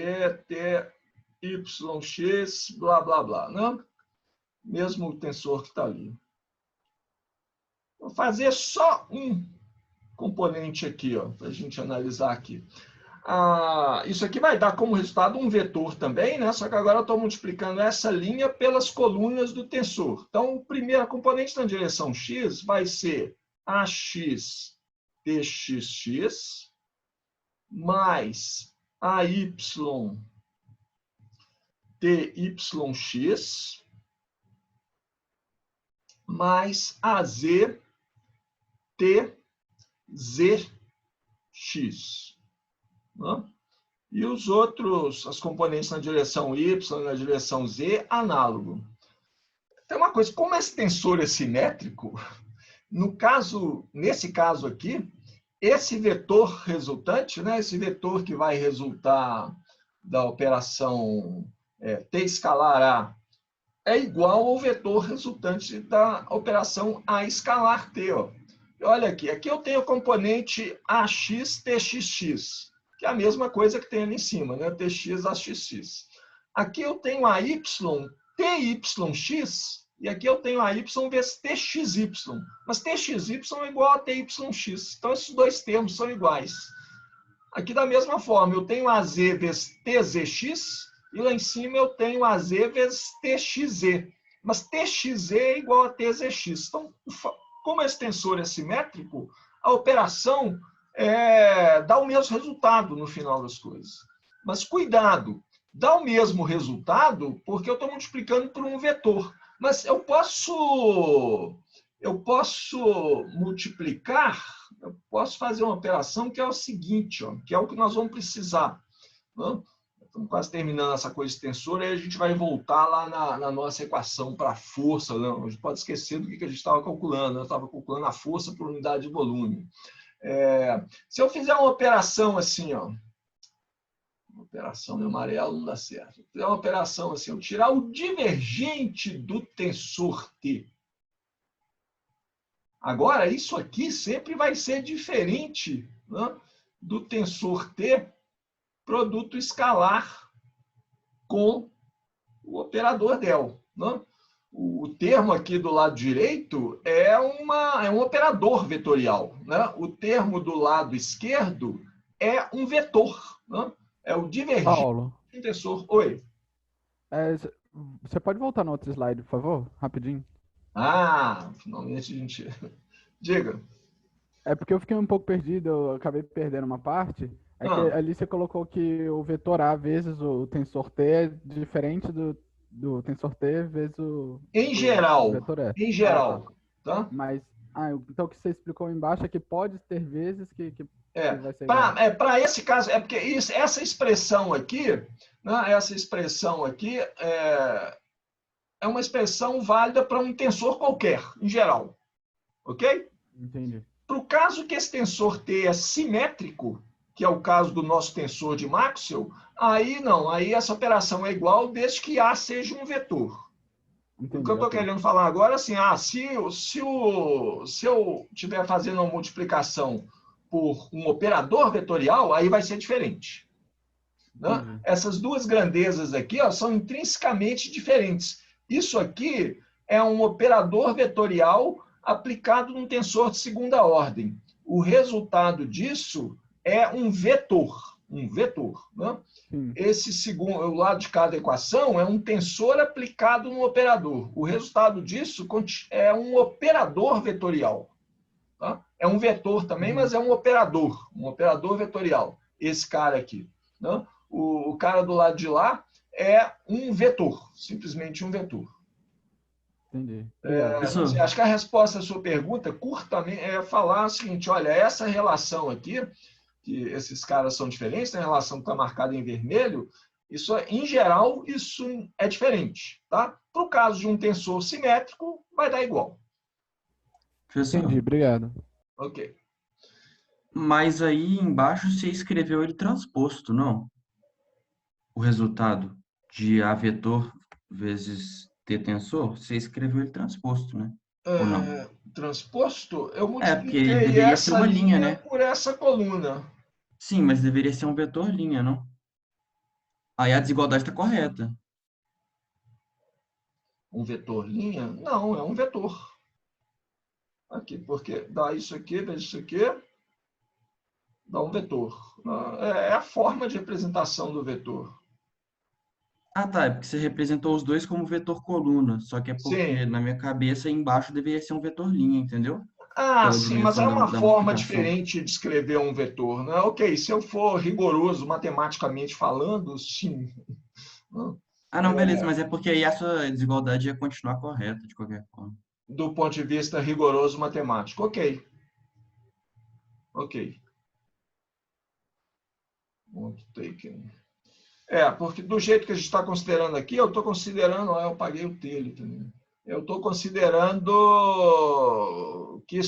TYX, blá, blá, blá. Né? Mesmo o tensor que está ali. Vou fazer só um componente aqui, para a gente analisar aqui. Isso aqui vai dar como resultado um vetor também, né? Só que agora eu estou multiplicando essa linha pelas colunas do tensor. Então, o primeiro componente na direção x vai ser AX TXX mais AY TYX mais AZ TZX. Né? E os outros, as componentes na direção Y, na direção Z, análogo. Tem uma coisa, como esse tensor é simétrico, nesse caso aqui, esse vetor resultante, né, esse vetor que vai resultar da operação T escalar A, é igual ao vetor resultante da operação A escalar T. Ó. Olha aqui, aqui eu tenho o componente AX TXX, que é a mesma coisa que tem ali em cima, né? TX AXX. Aqui eu tenho AY TYX, e aqui eu tenho AY vezes TXY. Mas TXY é igual a TYX. Então, esses dois termos são iguais. Aqui, da mesma forma, eu tenho AZ vezes TZX, e lá em cima eu tenho AZ vezes TXZ. Mas TXZ é igual a TZX. Então, como esse tensor é simétrico, a operação dá o mesmo resultado no final das coisas. Mas cuidado, dá o mesmo resultado porque eu estou multiplicando por um vetor. Mas eu posso multiplicar, eu posso fazer uma operação que é o seguinte, que é o que nós vamos precisar. Né? Estamos quase terminando essa coisa de tensor, aí a gente vai voltar lá na nossa equação para a força. Não? A gente pode esquecer do que a gente estava calculando. Eu estava calculando a força por unidade de volume. Se eu fizer uma operação assim, uma operação em amarelo não dá certo. Se eu fizer uma operação assim, eu tirar o divergente do tensor T. Agora, isso aqui sempre vai ser diferente, né, do tensor T produto escalar com o operador del. Né? O termo aqui do lado direito é um operador vetorial. Né? O termo do lado esquerdo é um vetor. Né? É o divergente Paulo, do tensor. Oi. Você pode voltar no outro slide, por favor? Rapidinho. Finalmente a gente... Diga. É porque eu fiquei um pouco perdido, eu acabei perdendo uma parte. É que ali você colocou que o vetor A vezes o tensor T é diferente do tensor T vezes o vetor E. Em geral. Tá? Mas, então o que você explicou embaixo é que pode ter vezes que vai ser igual. Para esse caso, porque essa expressão aqui, né, é uma expressão válida para um tensor qualquer, em geral. Ok? Entendi. Para o caso que esse tensor T é simétrico, que é o caso do nosso tensor de Maxwell, aí não, aí essa operação é igual desde que A seja um vetor. Entendi, O que eu estou ok. querendo falar agora é assim, se eu estiver fazendo uma multiplicação por um operador vetorial, aí vai ser diferente. Né? Entendi. Essas duas grandezas aqui, ó, são intrinsecamente diferentes. Isso aqui é um operador vetorial aplicado num tensor de segunda ordem. O resultado disso é um vetor. Um vetor. Né? Sim. Esse segundo, o lado de cada equação é um tensor aplicado no operador. O resultado disso é um operador vetorial. Tá? É um vetor também, mas é um operador vetorial. Esse cara aqui. Né? O cara do lado de lá é um vetor, simplesmente um vetor. Entendi. Obrigado. Não sei, acho que a resposta à sua pergunta, curtamente, é falar o seguinte, olha, essa relação aqui, que esses caras são diferentes, a relação que está marcada em vermelho, isso, em geral, isso é diferente. Tá? Para o caso de um tensor simétrico, vai dar igual. Entendi, obrigado. Ok. Mas aí embaixo você escreveu ele transposto, não? O resultado de A vetor vezes T tensor, você escreveu ele transposto, né? Ou não? Transposto, eu Porque ele multipliquei deveria ser essa uma linha, linha né? por essa coluna. Sim, mas deveria ser um vetor linha, não? Aí a desigualdade está correta. Um vetor linha? Não, é um vetor. Aqui, porque dá isso aqui, vezes isso aqui, dá um vetor. É a forma de representação do vetor. Ah, tá. É porque você representou os dois como vetor coluna. Só que é porque Sim. na minha cabeça embaixo deveria ser um vetor linha, entendeu? Ah, Pela sim, mas é dimensão uma da forma multiplicação. diferente de escrever um vetor, né? Ok, se eu for rigoroso matematicamente falando, sim. Ah, não, beleza. Mas é porque aí essa desigualdade ia continuar correta de qualquer forma. Do ponto de vista rigoroso matemático. Ok. Ok. Ponto taken. Porque do jeito que a gente está considerando aqui, eu estou considerando, eu paguei o telho também. Eu estou considerando que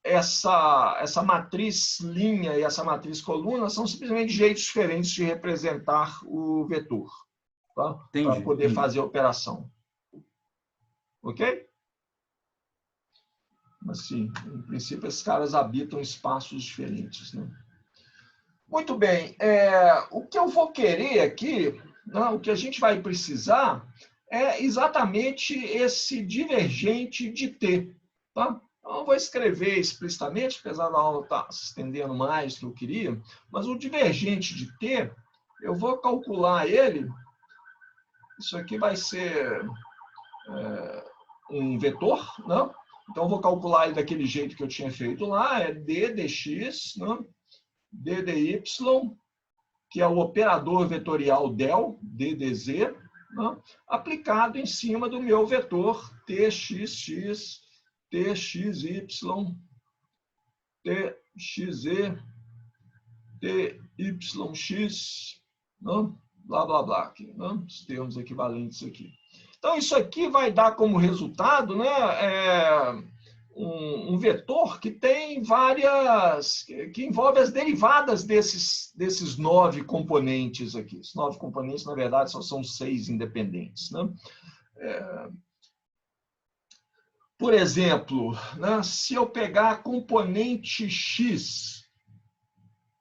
essa matriz linha e essa matriz coluna são simplesmente jeitos diferentes de representar o vetor, tá? Para Entendi, poder entendi. fazer a operação. Ok? Mas sim, em princípio, esses caras habitam espaços diferentes, né? Muito bem. O que eu vou querer aqui, né, o que a gente vai precisar é exatamente esse divergente de T. Tá? Então, eu vou escrever explicitamente, apesar da aula estar se estendendo mais do que eu queria, mas o divergente de T, eu vou calcular ele, isso aqui vai ser um vetor, né? Então, eu vou calcular ele daquele jeito que eu tinha feito lá, é d dx, né? d dy, que é o operador vetorial del, ddz, né? Aplicado em cima do meu vetor txx, txy, txe, tyx, né? Blá, blá, blá, aqui, né? Os termos equivalentes aqui. Então, isso aqui vai dar como resultado, né, um vetor que tem várias, que envolve as derivadas desses 9 componentes aqui. Os 9 componentes, na verdade, só são 6 independentes. Né? Por exemplo, né, se eu pegar a componente x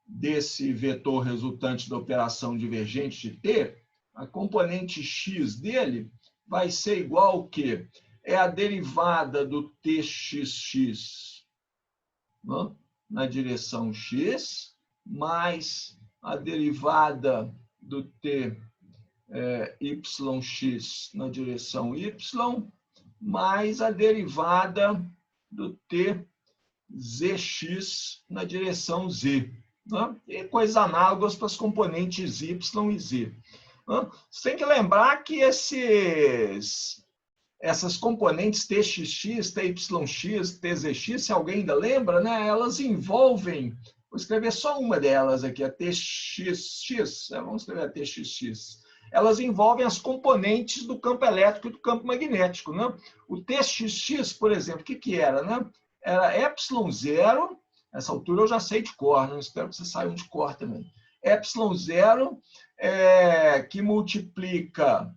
desse vetor resultante da operação divergente de T, a componente x dele vai ser igual ao quê? É a derivada do txx, né, na direção x, mais a derivada do tyx na direção y, mais a derivada do tzx na direção z. Né? E coisas análogas para as componentes y e z. Né? Você tem que lembrar que essas componentes txx, tyx, tzx, se alguém ainda lembra, né, elas envolvem, vou escrever só uma delas aqui, a txx, vamos escrever a txx. elas envolvem as componentes do campo elétrico e do campo magnético, né? O TXX, por exemplo, o que era, né? Era ε0, essa altura eu já sei de cor, não espero que vocês saiam de cor também. ε0, que multiplica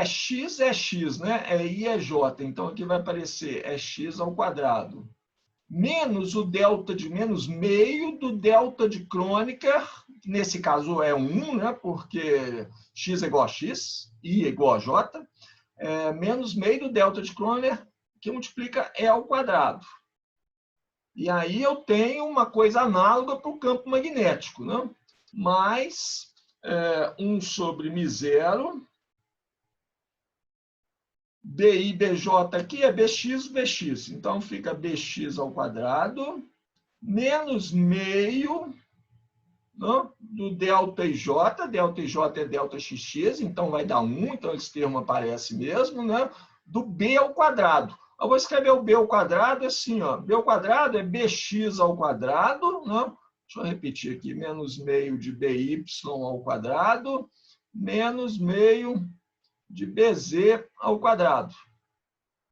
x é x, né? É i é j. Então, aqui vai aparecer x ao quadrado. Menos o delta de menos meio do delta de Kronecker, que nesse caso é 1, né? Porque x é igual a x, i é igual a j. Menos meio do delta de Kronecker, que multiplica e ao quadrado. E aí eu tenho uma coisa análoga para o campo magnético, né? Mais 1 sobre μ0, BI, BJ aqui é BX, BX. Então, fica BX ao quadrado, menos meio, né, do delta IJ. Delta IJ é delta XX, então vai dar 1. Então, esse termo aparece mesmo, né? Do B ao quadrado. Eu vou escrever o B ao quadrado assim, ó. B ao quadrado é BX ao quadrado, né? Deixa eu repetir aqui. Menos meio de BY ao quadrado, menos meio de BZ ao quadrado.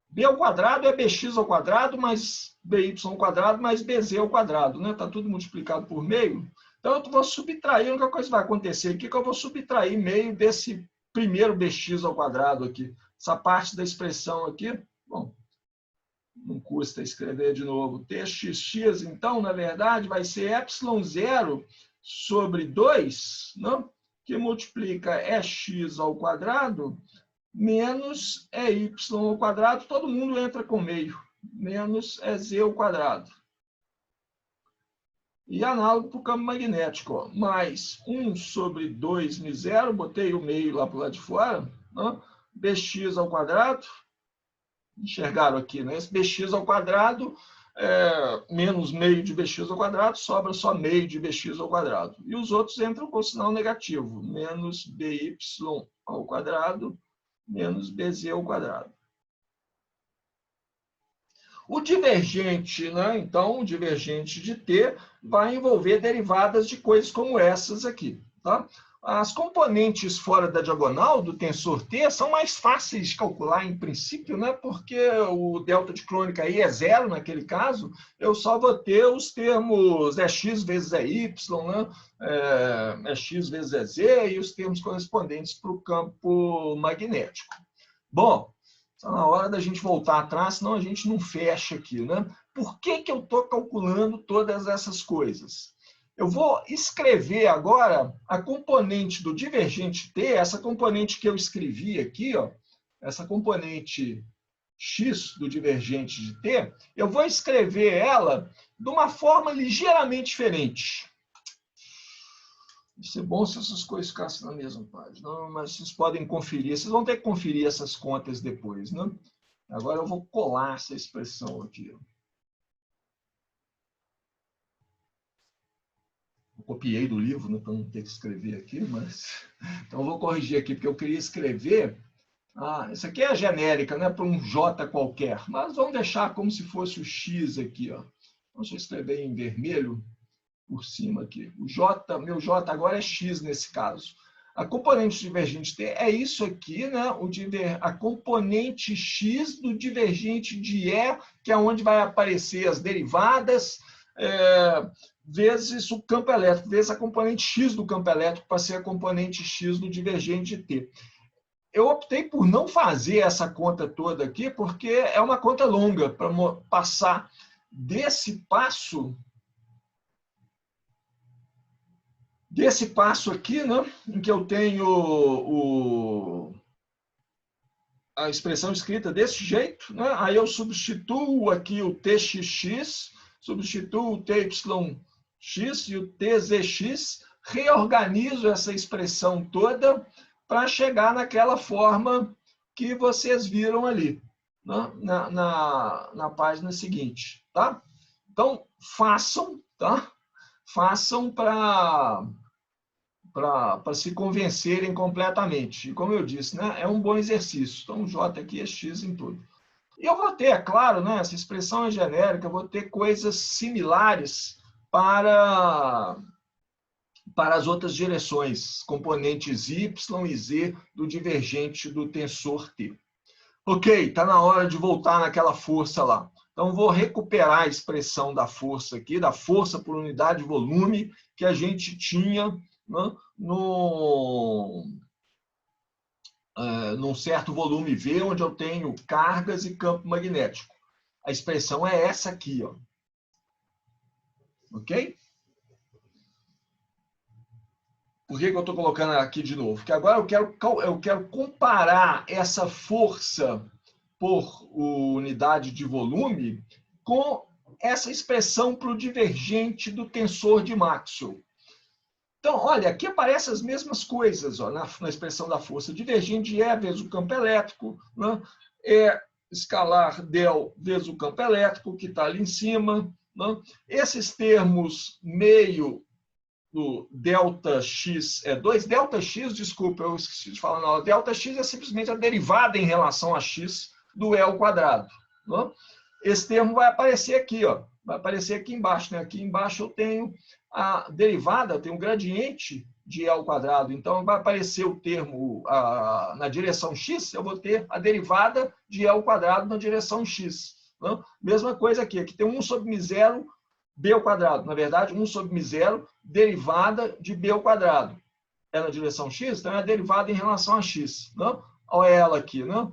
B ao quadrado é BX ao quadrado mais BY ao quadrado mais BZ ao quadrado, né? Tá tudo multiplicado por meio. Então, eu vou subtrair, a única coisa que vai acontecer aqui é que eu vou subtrair meio desse primeiro BX ao quadrado aqui. Essa parte da expressão aqui, bom, não custa escrever de novo. TXX, então, na verdade, vai ser ε0 sobre 2, né? Que multiplica x ao quadrado menos y ao quadrado, todo mundo entra com meio, menos z ao quadrado. E análogo para o campo magnético, ó, mais 1 sobre 2 μ0, botei o meio lá para o lado de fora, né? Bx ao quadrado, enxergaram aqui, né? Esse bx ao quadrado, menos meio de bx ao quadrado, sobra só meio de bx ao quadrado. E os outros entram com sinal negativo, menos by ao quadrado, menos bz ao quadrado. O divergente, né? Então, o divergente de t vai envolver derivadas de coisas como essas aqui, tá? As componentes fora da diagonal do tensor t são mais fáceis de calcular em princípio, né? Porque o delta de Kronecker aí é 0 naquele caso, eu só vou ter os termos x vezes y, né? X vezes z e os termos correspondentes para o campo magnético. Bom, está na hora da gente voltar atrás, senão a gente não fecha aqui, né? Por que eu estou calculando todas essas coisas? Eu vou escrever agora a componente do divergente t, essa componente que eu escrevi aqui, ó, essa componente x do divergente de t, eu vou escrever ela de uma forma ligeiramente diferente. Ia ser bom se essas coisas ficassem na mesma página, não, mas vocês podem conferir, vocês vão ter que conferir essas contas depois, né? Agora eu vou colar essa expressão aqui. Eu copiei do livro, né, para não ter que escrever aqui, mas... Então eu vou corrigir aqui, porque eu queria escrever... Isso aqui é a genérica, né, para um J qualquer, mas vamos deixar como se fosse o X aqui, ó. Deixa eu escrever em vermelho por cima aqui. O J, meu J agora é X nesse caso. A componente divergente T é isso aqui, né? A componente X do divergente de E, que é onde vai aparecer as derivadas, vezes o campo elétrico, vezes a componente X do campo elétrico para ser a componente X do divergente de T. Eu optei por não fazer essa conta toda aqui, porque é uma conta longa para passar desse passo aqui, né, em que eu tenho a expressão escrita desse jeito, né, aí eu substituo aqui o txx, substituo o tyx e o tzx, reorganizo essa expressão toda para chegar naquela forma que vocês viram ali, né, na página seguinte, tá? Então, façam, tá? Façam para se convencerem completamente. E como eu disse, né, é um bom exercício. Então, o J aqui é X em tudo. E eu vou ter, é claro, né, essa expressão é genérica, eu vou ter coisas similares para para as outras direções, componentes y e z do divergente do tensor T. Ok, está na hora de voltar naquela força lá. Então, vou recuperar a expressão da força aqui, da força por unidade de volume que a gente tinha, né, num certo volume V, onde eu tenho cargas e campo magnético. A expressão é essa aqui, ó. Ok? Por que eu estou colocando aqui de novo? Porque agora eu quero comparar essa força por unidade de volume com essa expressão para o divergente do tensor de Maxwell. Então, olha, aqui aparecem as mesmas coisas, ó, na expressão da força. Divergente de E vezes o campo elétrico, né? É escalar del vezes o campo elétrico, que está ali em cima, né? Esses termos meio do delta x é 2. Delta x, desculpa, eu esqueci de falar na aula. Delta x é simplesmente a derivada em relação a x do E ao quadrado. Né? Esse termo vai aparecer aqui, ó. Vai aparecer aqui embaixo. Né? Aqui embaixo eu tenho a derivada, eu tenho um gradiente de E ao quadrado. Então, vai aparecer o termo na direção x, eu vou ter a derivada de E ao quadrado na direção x. Né? Mesma coisa aqui. Aqui tem 1 sobre μ0 B ao quadrado. Na verdade, 1 sobre μ0 derivada de B ao quadrado. É na direção x, então é a derivada em relação a x. Né? Olha ela aqui. Né?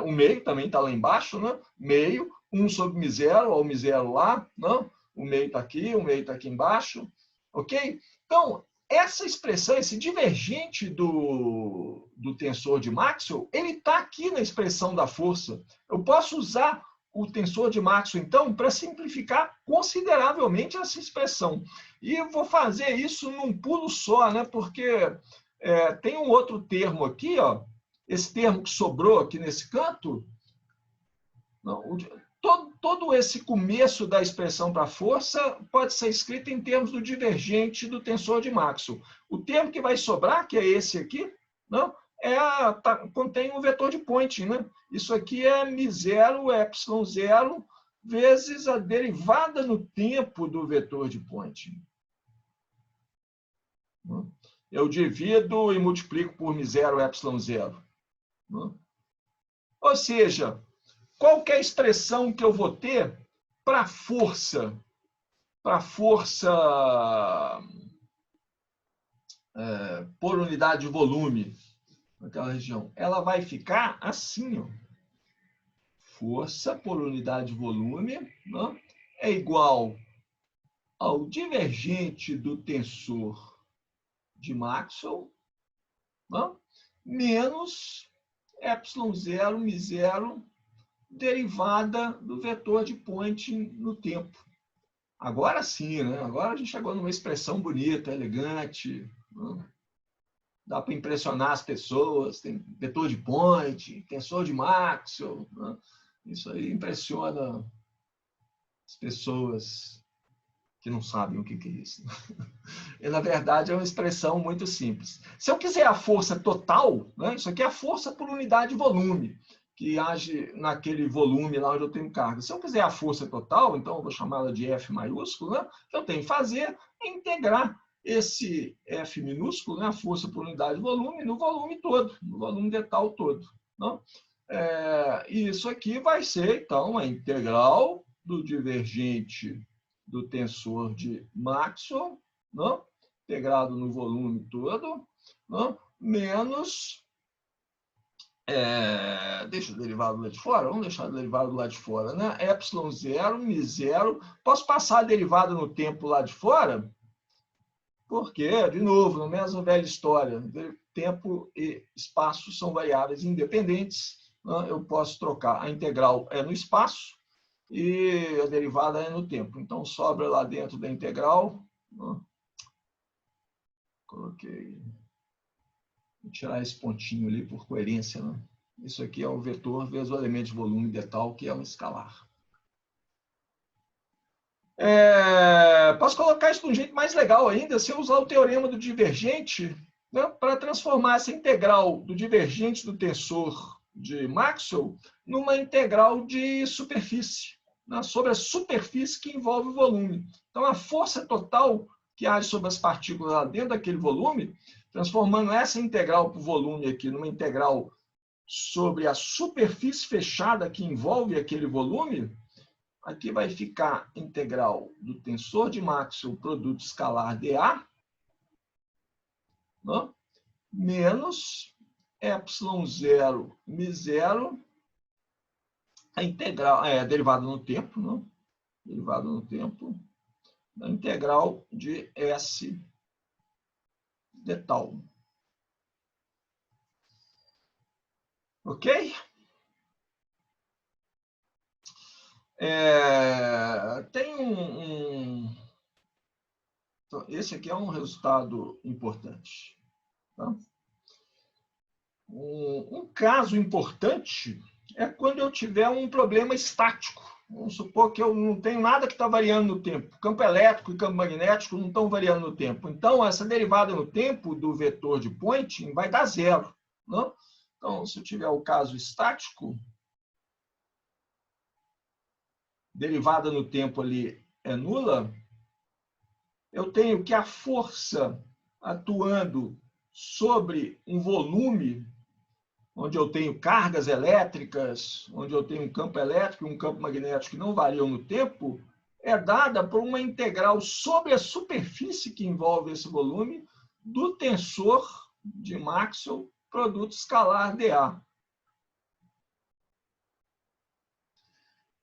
O meio também está lá embaixo. Né? Meio, 1 sobre μ0, olha o μ0 lá. Né? O meio está aqui, o meio está aqui embaixo. Ok? Então, essa expressão, esse divergente do tensor de Maxwell, ele está aqui na expressão da força. Eu posso usar o tensor de Maxwell, então, para simplificar consideravelmente essa expressão. E eu vou fazer isso num pulo só, né? Porque tem um outro termo aqui, ó, esse termo que sobrou aqui nesse canto. Não, todo esse começo da expressão para força pode ser escrito em termos do divergente do tensor de Maxwell. O termo que vai sobrar, que é esse aqui, não, contém um vetor de Poynting, né? Isso aqui é μ0, ε0, vezes a derivada no tempo do vetor de Poynting. Eu divido e multiplico por μ0, ε0. Ou seja, qual que é a expressão que eu vou ter para força? Para força por unidade de volume naquela região. Ela vai ficar assim, ó. Força por unidade de volume, né, é igual ao divergente do tensor de Maxwell, né, menos ε0, μ0, derivada do vetor de Poynting no tempo. Agora sim, né? Agora a gente chegou numa expressão bonita, elegante, né? Dá para impressionar as pessoas, tem vetor de Poynting, tensor de Maxwell, né? Isso aí impressiona as pessoas que não sabem o que é isso. E, na verdade, é uma expressão muito simples. Se eu quiser a força total, né? Isso aqui é a força por unidade de volume, que age naquele volume lá onde eu tenho carga. Se eu quiser a força total, então eu vou chamá-la de F maiúsculo, né? O que eu tenho que fazer é integrar esse F minúsculo, né, a força por unidade de volume, no volume todo, no volume detal todo. Não? E isso aqui vai ser, então, a integral do divergente do tensor de Maxwell, não? Integrado no volume todo, não? Menos... deixa o derivado lá de fora, vamos deixar o derivado lá de fora, né? ε0, μ0. Posso passar a derivada no tempo lá de fora? Porque, de novo, na mesma velha história, tempo e espaço são variáveis independentes. Né? Eu posso trocar. A integral é no espaço e a derivada é no tempo. Então, sobra lá dentro da integral. Né? Coloquei... Vou tirar esse pontinho ali por coerência. Né? Isso aqui é o vetor vezes o elemento de volume detal, que é um escalar. Posso colocar isso de um jeito mais legal ainda, se eu usar o teorema do divergente, né, para transformar essa integral do divergente do tensor de Maxwell numa integral de superfície, né, sobre a superfície que envolve o volume. Então, a força total que age sobre as partículas lá dentro daquele volume, transformando essa integral para o volume aqui numa integral sobre a superfície fechada que envolve aquele volume, aqui vai ficar integral do tensor de Maxwell produto escalar dA, né? Menos ε0 μ0, a integral, derivada no tempo, né? Derivada no tempo, da integral de S de tal. Ok? Tem Então, esse aqui é um resultado importante. Tá? Um caso importante é quando eu tiver um problema estático. Vamos supor que eu não tenho nada que está variando no tempo. Campo elétrico e campo magnético não estão variando no tempo. Então, essa derivada no tempo do vetor de Poynting vai dar zero. Né? Então, se eu tiver o caso estático, derivada no tempo ali é nula, eu tenho que a força atuando sobre um volume onde eu tenho cargas elétricas, onde eu tenho um campo elétrico e um campo magnético que não variam no tempo, é dada por uma integral sobre a superfície que envolve esse volume do tensor de Maxwell produto escalar dA.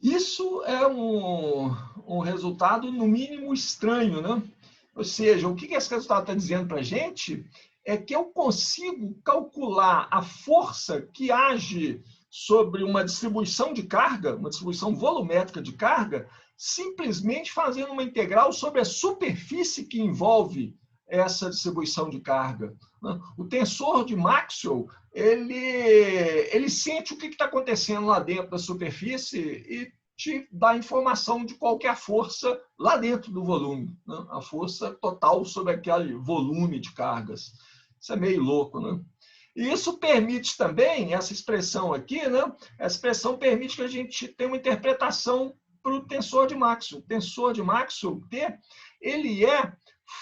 Isso é um resultado, no mínimo, estranho, né? Ou seja, o que esse resultado está dizendo para a gente é que eu consigo calcular a força que age sobre uma distribuição de carga, uma distribuição volumétrica de carga, simplesmente fazendo uma integral sobre a superfície que envolve essa distribuição de carga. O tensor de Maxwell, ele sente o que está acontecendo lá dentro da superfície e te dá informação de qual que é a força lá dentro do volume, né? A força total sobre aquele volume de cargas. Isso é meio louco, né? E isso permite também, essa expressão aqui, né? Essa expressão permite que a gente tenha uma interpretação para o tensor de Maxwell. O tensor de Maxwell, T, ele é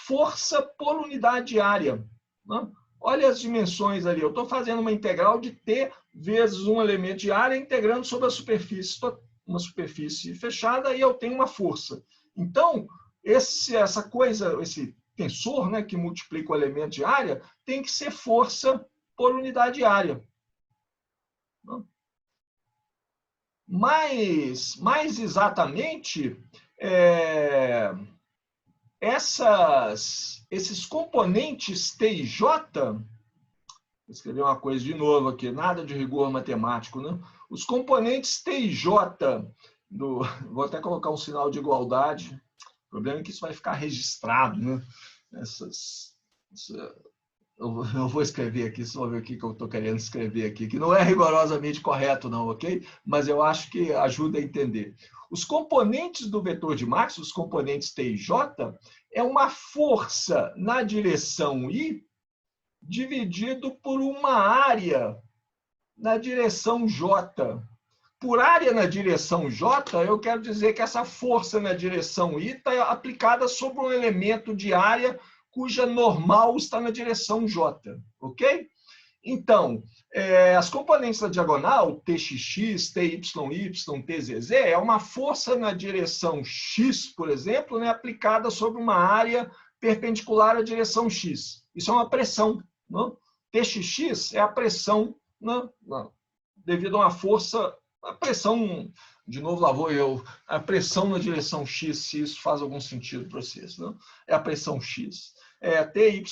força por unidade de área. Né? Olha as dimensões ali. Eu estou fazendo uma integral de T vezes um elemento de área integrando sobre a superfície, uma superfície fechada, e eu tenho uma força. Então, essa coisa, esse tensor, né, que multiplica o elemento de área, tem que ser força por unidade de área. Mais exatamente, esses componentes T e J, vou escrever uma coisa de novo aqui, nada de rigor matemático, né? Os componentes T e J, vou até colocar um sinal de igualdade, o problema é que isso vai ficar registrado, né? Eu vou escrever aqui, só ver o que eu estou querendo escrever aqui, que não é rigorosamente correto, não, ok? Mas eu acho que ajuda a entender. Os componentes do vetor de Maxwell, os componentes T e J, é uma força na direção I dividido por uma área na direção J. Por área na direção J, eu quero dizer que essa força na direção I está aplicada sobre um elemento de área cuja normal está na direção J, ok? Então, as componentes da diagonal, TXX, TYY, TZZ, é uma força na direção X, por exemplo, né, aplicada sobre uma área perpendicular à direção X. Isso é uma pressão. Não? TXX é a pressão, não, devido a uma força, a pressão, de novo lá vou eu, a pressão na direção X, se isso faz algum sentido para vocês. Não? É a pressão X. TYY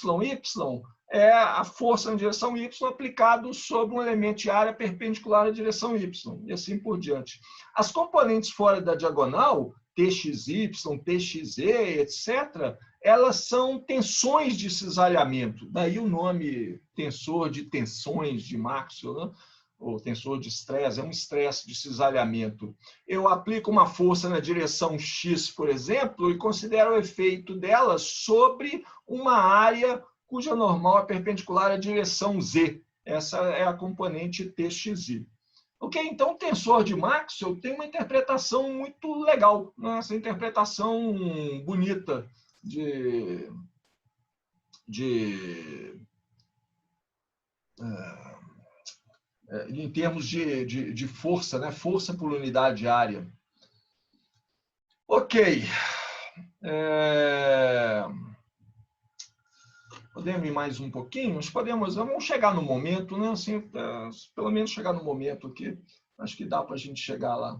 é a força na direção Y aplicado sobre um elemento de área perpendicular à direção Y, e assim por diante. As componentes fora da diagonal, TXY, TXZ, etc., elas são tensões de cisalhamento. Daí o nome tensor de tensões de Maxwell, né? Ou tensor de estresse, é um estresse de cisalhamento. Eu aplico uma força na direção X, por exemplo, e considero o efeito dela sobre uma área cuja normal é perpendicular à direção Z. Essa é a componente TXI. Ok? Então, o tensor de Maxwell tem uma interpretação muito legal, né? Essa interpretação bonita em termos de força, né? Força por unidade área. Ok. Podemos ir mais um pouquinho? Vamos chegar no momento, né? Assim, pelo menos chegar no momento aqui. Acho que dá para a gente chegar lá.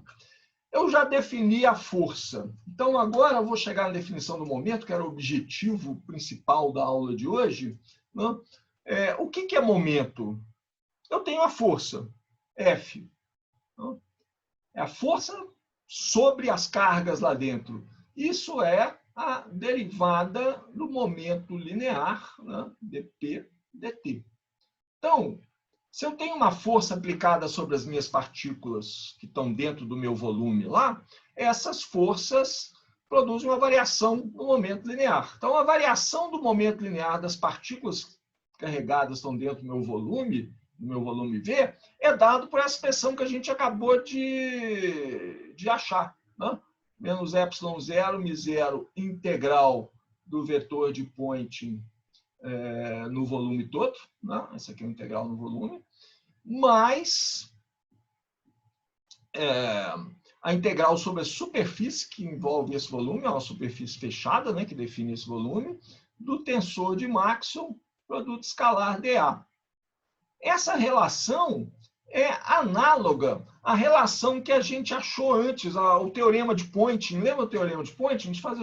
Eu já defini a força. Então, agora eu vou chegar na definição do momento, que era o objetivo principal da aula de hoje. Né? O que é momento? Eu tenho a força, F. Né? É a força sobre as cargas lá dentro. Isso é a derivada do momento linear, né? dp dt. Então, se eu tenho uma força aplicada sobre as minhas partículas que estão dentro do meu volume lá, essas forças produzem uma variação no momento linear. Então, a variação do momento linear das partículas carregadas estão dentro do meu volume V, é dado por essa expressão que a gente acabou de achar. Né? Menos ε0, μ0, integral do vetor de Poynting no volume todo, né? Esse aqui é o integral no volume, mais a integral sobre a superfície que envolve esse volume, é uma superfície fechada, né, que define esse volume, do tensor de Maxwell, produto escalar dA. Essa relação é análoga à relação que a gente achou antes, o teorema de Poynting. Lembra o teorema de Poynting? A gente faz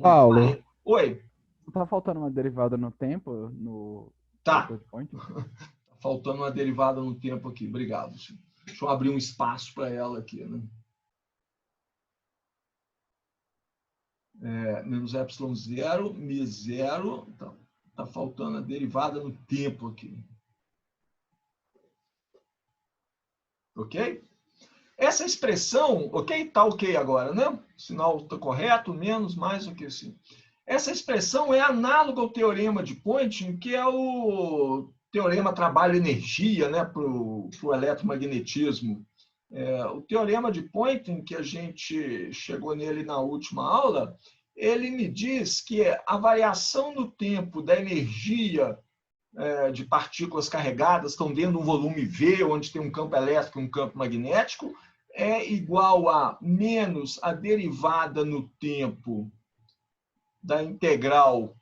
Paulo. Oi. Tá faltando uma derivada no tempo no Tá. vetor de Poynting? Tá faltando uma derivada no tempo aqui. Obrigado. Deixa eu abrir um espaço para ela aqui, né? Menos ε0, μ0. Então, tá faltando a derivada no tempo aqui. Ok? Essa expressão, ok? Tá ok agora, né? O sinal está correto, menos, mais, ok, sim. Essa expressão é análoga ao teorema de Poynting, que é o teorema trabalho-energia, né, para o eletromagnetismo. O teorema de Poynting, que a gente chegou nele na última aula, ele me diz que a variação no tempo da energia de partículas carregadas estão dentro de um volume V, onde tem um campo elétrico e um campo magnético, é igual a menos a derivada no tempo da integral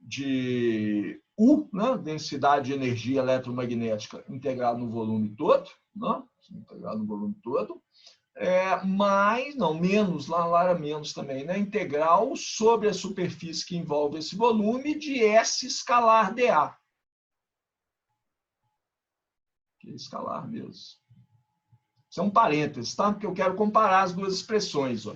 de U, né, densidade de energia eletromagnética integrada no volume todo, né, integrado no volume todo, menos, lá era menos também, né, integral sobre a superfície que envolve esse volume de S escalar dA. Que é escalar mesmo. Isso é um parênteses, tá? Porque eu quero comparar as duas expressões. Ó.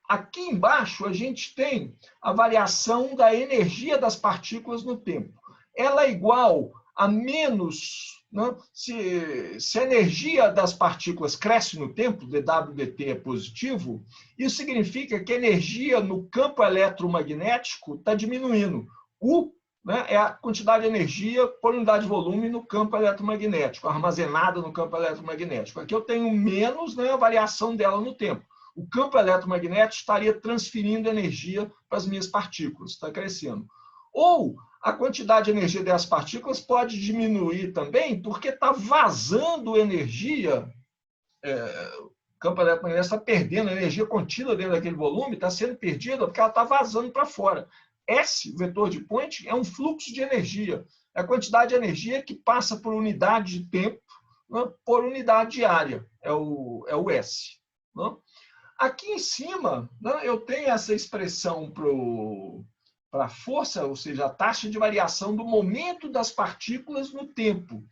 Aqui embaixo, a gente tem a variação da energia das partículas no tempo. Ela é igual a menos... Né? Se a energia das partículas cresce no tempo, dW dt é positivo, isso significa que a energia no campo eletromagnético está diminuindo. U, né, é a quantidade de energia por unidade de volume no campo eletromagnético, armazenada no campo eletromagnético. Aqui eu tenho menos, né, a variação dela no tempo. O campo eletromagnético estaria transferindo energia para as minhas partículas, está crescendo. Ou a quantidade de energia das partículas pode diminuir também, porque está vazando energia, o campo eletromagnético está perdendo energia contida dentro daquele volume, está sendo perdida porque ela está vazando para fora. S, o vetor de Poynting, é um fluxo de energia. É a quantidade de energia que passa por unidade de tempo, né, por unidade de área. É o S. Né? Aqui em cima, né, eu tenho essa expressão para a força, ou seja, a taxa de variação do momento das partículas no tempo.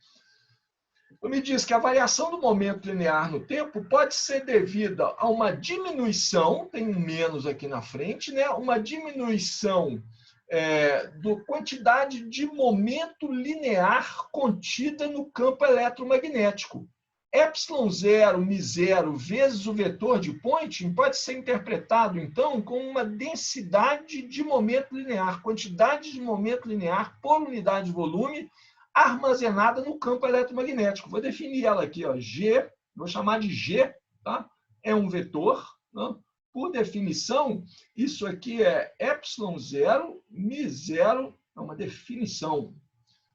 Me diz que a variação do momento linear no tempo pode ser devida a uma diminuição, tem um menos aqui na frente, né? Uma diminuição da quantidade de momento linear contida no campo eletromagnético. ε0, μ0 vezes o vetor de Poynting pode ser interpretado, então, como uma densidade de momento linear, quantidade de momento linear por unidade de volume, armazenada no campo eletromagnético. Vou definir ela aqui, ó, G, vou chamar de G, tá? É um vetor, né? por definição, isso aqui é ε0, μ0, é uma definição.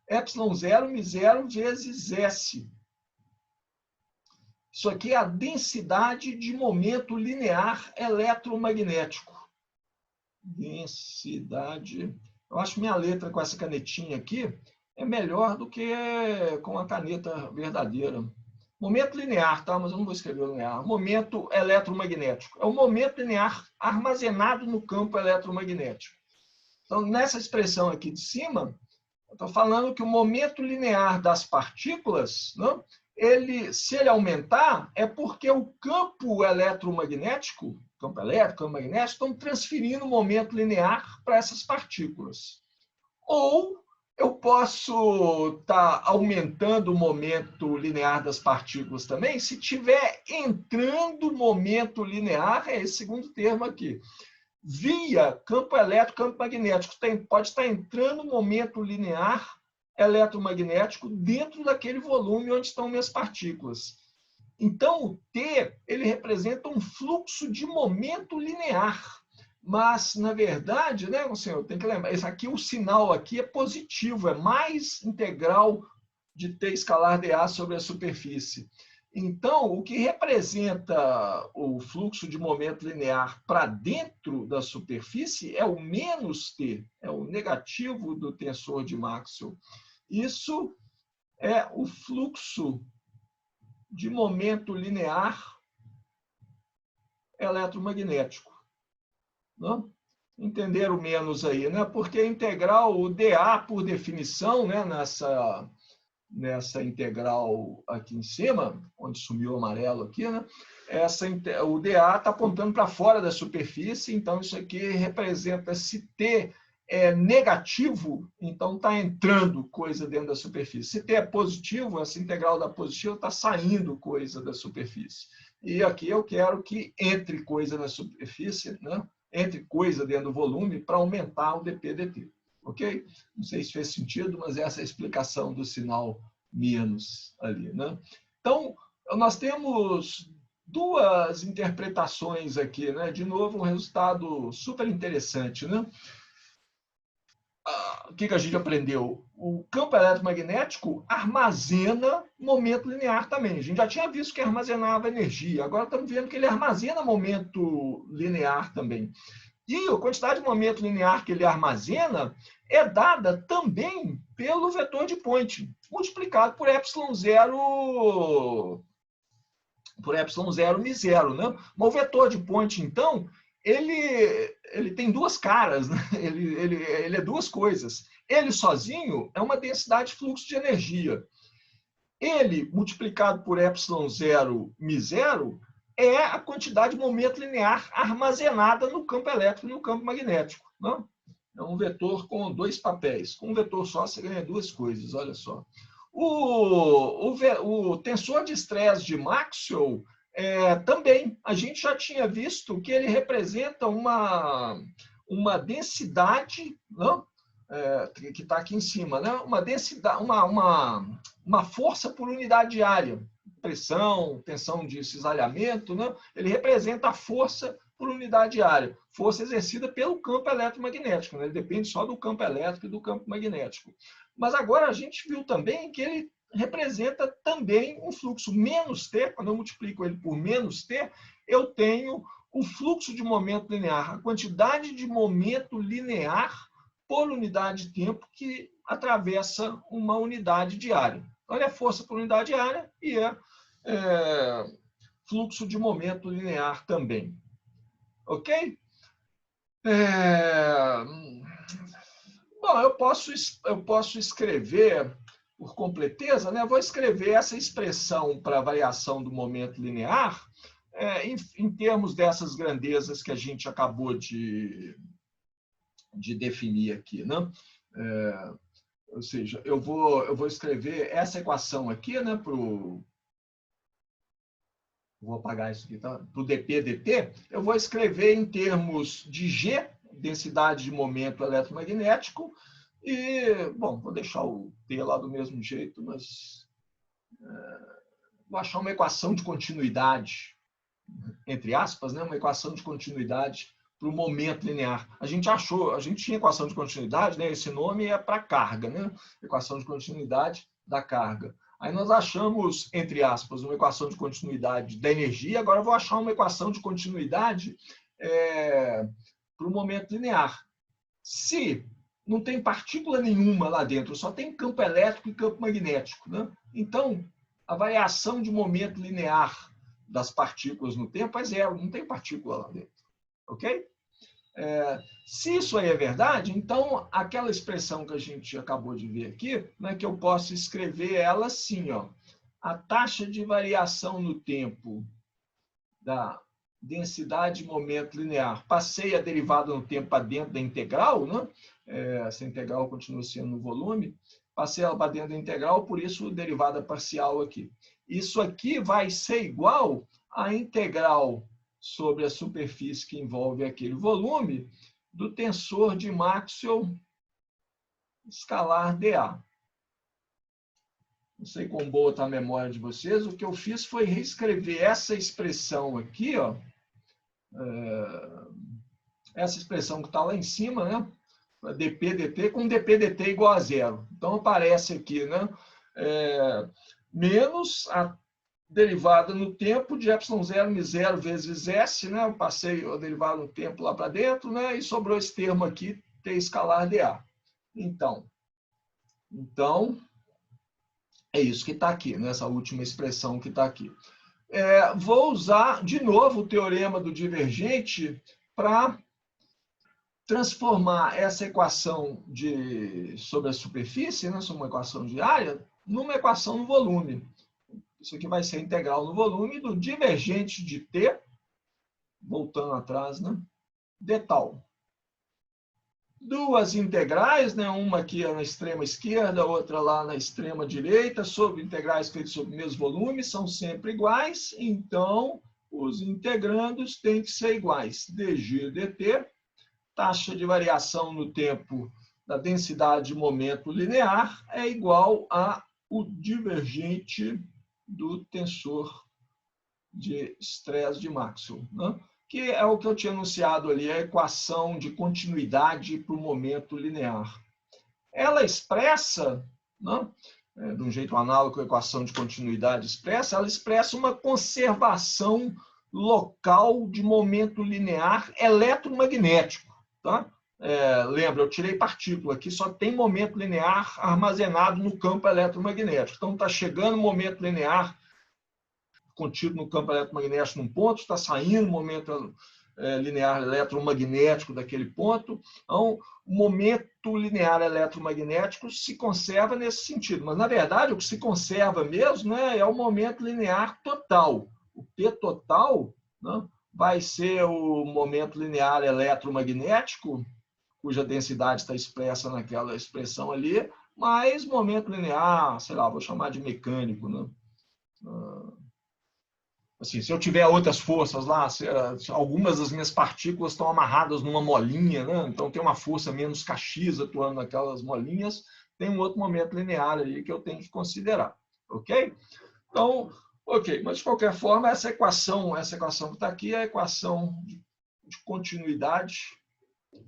ε0, μ0 vezes S. Isso aqui é a densidade de momento linear eletromagnético. Densidade. Eu acho minha letra com essa canetinha aqui é melhor do que com a caneta verdadeira. Momento linear, tá? Mas eu não vou escrever linear. Momento eletromagnético. É o momento linear armazenado no campo eletromagnético. Então, nessa expressão aqui de cima, eu estou falando que o momento linear das partículas, não? Se ele aumentar, é porque o campo eletromagnético, campo elétrico, campo magnético, estão transferindo o momento linear para essas partículas. Ou eu posso estar aumentando o momento linear das partículas também, se tiver entrando momento linear, é esse segundo termo aqui, via campo elétrico, campo magnético, pode estar entrando momento linear eletromagnético dentro daquele volume onde estão minhas partículas. Então, o T, ele representa um fluxo de momento linear. Mas, na verdade, né, senhor, tem que lembrar, esse aqui, o sinal aqui é positivo, é mais integral de T escalar dA sobre a superfície. Então, o que representa o fluxo de momento linear para dentro da superfície é o menos T, é o negativo do tensor de Maxwell. Isso é o fluxo de momento linear eletromagnético. Não? Entenderam o menos aí, né? Porque a integral, o dA, por definição, né, nessa integral aqui em cima, onde sumiu o amarelo aqui, né? O dA está apontando para fora da superfície, então isso aqui representa, se T é negativo, então está entrando coisa dentro da superfície. Se T é positivo, essa integral da positiva está saindo coisa da superfície. E aqui eu quero que entre coisa na superfície, né? Entre coisa dentro do volume para aumentar o dp/dt. Ok? Não sei se fez sentido, mas essa é a explicação do sinal menos ali, né? Então, nós temos duas interpretações aqui, né? De novo, um resultado super interessante, né? O que a gente aprendeu? O campo eletromagnético armazena momento linear também. A gente já tinha visto que armazenava energia, agora estamos vendo que ele armazena momento linear também. E a quantidade de momento linear que ele armazena é dada também pelo vetor de Point, multiplicado por ε0 μ0, né? Mas o vetor de Point, então, ele tem duas caras, né? Ele é duas coisas. Ele sozinho é uma densidade de fluxo de energia. Ele, multiplicado por ε0 μ0, é a quantidade de momento linear armazenada no campo elétrico e no campo magnético. Não? É um vetor com dois papéis. Com um vetor só, você ganha duas coisas, olha só. O tensor de estresse de Maxwell, também, a gente já tinha visto que ele representa uma densidade, não? Que está aqui em cima, né? Uma densidade, uma força por unidade de área. Pressão, tensão de cisalhamento, né? Ele representa a força por unidade de área. Força exercida pelo campo eletromagnético, né? Ele depende só do campo elétrico e do campo magnético. Mas agora a gente viu também que ele representa também um fluxo menos T. Quando eu multiplico ele por menos T, eu tenho o fluxo de momento linear, a quantidade de momento linear por unidade de tempo que atravessa uma unidade de área. Então, ele é força por unidade de área e fluxo de momento linear também. Ok? Bom, eu posso escrever, por completeza, né? Vou escrever essa expressão para a variação do momento linear em termos dessas grandezas que a gente acabou de definir aqui, né? Ou seja, eu vou escrever essa equação aqui, né? Vou apagar isso aqui, tá? Para o dp/dt, eu vou escrever em termos de G, densidade de momento eletromagnético, e, bom, vou deixar o T lá do mesmo jeito, mas vou achar uma equação de continuidade, entre aspas, né, uma equação de continuidade para o momento linear. A gente tinha equação de continuidade, né, esse nome é para carga, né, equação de continuidade da carga. Aí nós achamos, entre aspas, uma equação de continuidade da energia, agora eu vou achar uma equação de continuidade para o momento linear. Se não tem partícula nenhuma lá dentro, só tem campo elétrico e campo magnético, né? Então, a variação de momento linear das partículas no tempo é zero, não tem partícula lá dentro. Ok? Se isso aí é verdade, então aquela expressão que a gente acabou de ver aqui, né, que eu posso escrever ela assim, ó, a taxa de variação no tempo da densidade de momento linear. Passei a derivada no tempo para dentro da integral, né? Essa integral continua sendo no volume. Passei ela para dentro da integral, por isso derivada parcial aqui. Isso aqui vai ser igual à integral sobre a superfície que envolve aquele volume do tensor de Maxwell escalar dA. Não sei quão boa está a memória de vocês. O que eu fiz foi reescrever essa expressão aqui, ó. Essa expressão que está lá em cima, né? dp dt com dp dt igual a zero. Então aparece aqui, né? Menos a derivada no tempo de ε0 μ0 vezes S, né? Eu passei a derivada no tempo lá para dentro, né? E sobrou esse termo aqui, T escalar dA. Então, é isso que está aqui, nessa última expressão que está aqui. Vou usar, de novo, o teorema do divergente para transformar essa equação sobre a superfície, né, sobre uma equação de área, numa equação no volume. Isso aqui vai ser integral no volume do divergente de T, voltando atrás, né, de tal. Duas integrais, né, uma aqui na extrema esquerda, outra lá na extrema direita, sobre integrais feitas sobre o mesmo volume, são sempre iguais, então os integrandos têm que ser iguais. dg dt, taxa de variação no tempo da densidade de momento linear é igual ao divergente do tensor de estresse de Maxwell, né? Que é o que eu tinha anunciado ali, a equação de continuidade para o momento linear. Ela expressa, né, de um jeito análogo à equação de continuidade expressa, ela expressa uma conservação local de momento linear eletromagnético. Tá? Lembra, eu tirei partícula, aqui só tem momento linear armazenado no campo eletromagnético. Então, está chegando o momento linear contido no campo eletromagnético num ponto, está saindo o momento linear eletromagnético daquele ponto. Então, o momento linear eletromagnético se conserva nesse sentido. Mas, na verdade, o que se conserva mesmo, né, é o momento linear total. O P total, né, vai ser o momento linear eletromagnético, cuja densidade está expressa naquela expressão ali, mais momento linear, sei lá, vou chamar de mecânico, né? Assim, se eu tiver outras forças lá, algumas das minhas partículas estão amarradas numa molinha, né? Então tem uma força menos Kx atuando naquelas molinhas, tem um outro momento linear aí que eu tenho que considerar, ok? Então, ok, mas de qualquer forma, essa equação que está aqui é a equação de continuidade.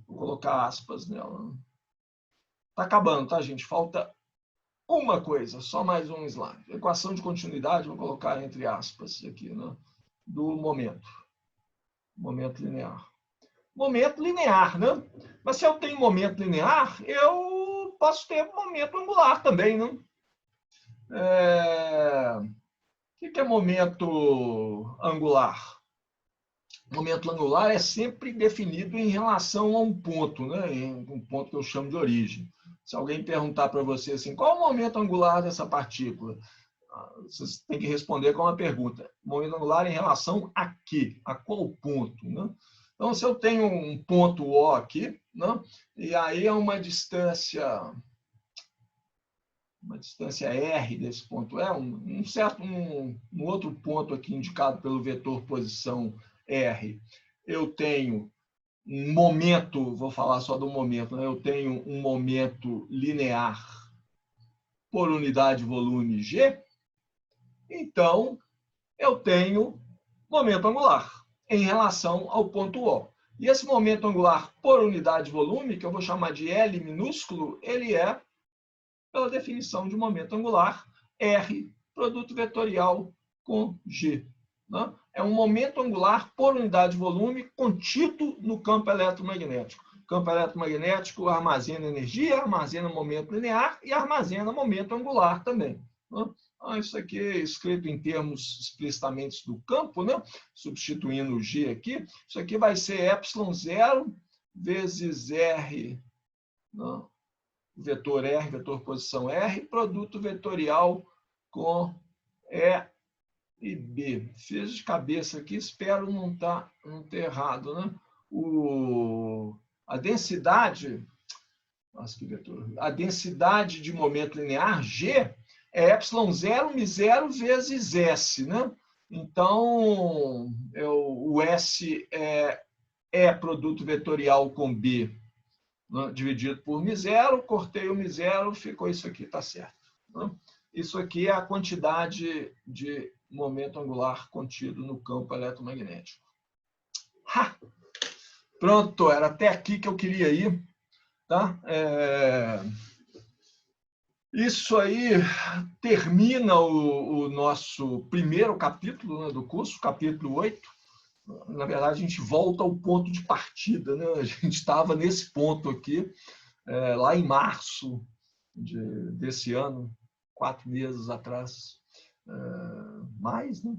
Vou colocar aspas nela. Está acabando, tá, gente? Falta uma coisa, só mais um slide. Equação de continuidade, vou colocar entre aspas aqui, né? Do momento. Momento linear. Momento linear, né? Mas se eu tenho momento linear, eu posso ter momento angular também, né? O que é momento angular? Momento angular é sempre definido em relação a um ponto, né? Um ponto que eu chamo de origem. Se alguém perguntar para você assim, qual é o momento angular dessa partícula? Você tem que responder com uma pergunta. Momento angular em relação a quê? A qual ponto? Né? Então, se eu tenho um ponto O aqui, né? E aí é uma distância R desse ponto E, um outro ponto aqui indicado pelo vetor posição R, eu tenho um momento, vou falar só do momento, né? Eu tenho um momento linear por unidade volume G, então eu tenho momento angular em relação ao ponto O. E esse momento angular por unidade de volume, que eu vou chamar de L minúsculo, ele é, pela definição de momento angular, R, produto vetorial com G. Né? É um momento angular por unidade de volume contido no campo eletromagnético. O campo eletromagnético armazena energia, armazena momento linear e armazena momento angular também. Né? Isso aqui é escrito em termos explicitamente do campo, né? Substituindo o G aqui. Isso aqui vai ser ε0 vezes R, né? Vetor R, vetor posição R, produto vetorial com E e B. Fiz de cabeça aqui, espero não ter errado, né? A densidade, nossa, que vetor, a densidade de momento linear, G, é ε0 μ0 vezes S, né? Então, o S é produto vetorial com B, né? Dividido por μ0, cortei o μ0, ficou isso aqui, tá certo. Né? Isso aqui é a quantidade de momento angular contido no campo eletromagnético. Ha! Pronto, era até aqui que eu queria ir. Tá? Isso aí termina o nosso primeiro capítulo, né, do curso, capítulo 8. Na verdade, a gente volta ao ponto de partida. Né? A gente estava nesse ponto aqui, lá em março desse ano, 4 meses atrás. Mais, né?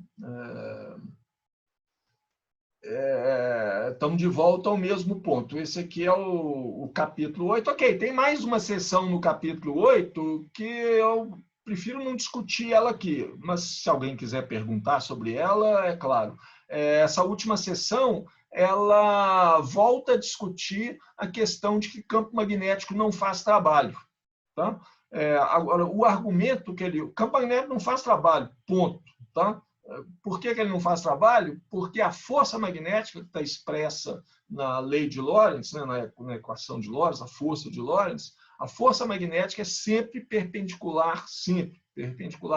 Estamos de volta ao mesmo ponto. Esse aqui é o capítulo 8. Ok, tem mais uma sessão no capítulo 8 que eu prefiro não discutir ela aqui, mas se alguém quiser perguntar sobre ela, é claro. Essa última sessão, ela volta a discutir a questão de que campo magnético não faz trabalho. Tá? Agora, o argumento que o campo magnético não faz trabalho, ponto. Tá? Por que ele não faz trabalho? Porque a força magnética que está expressa na lei de Lorentz, né, na equação de Lorentz, a força de Lorentz, a força magnética é sempre perpendicular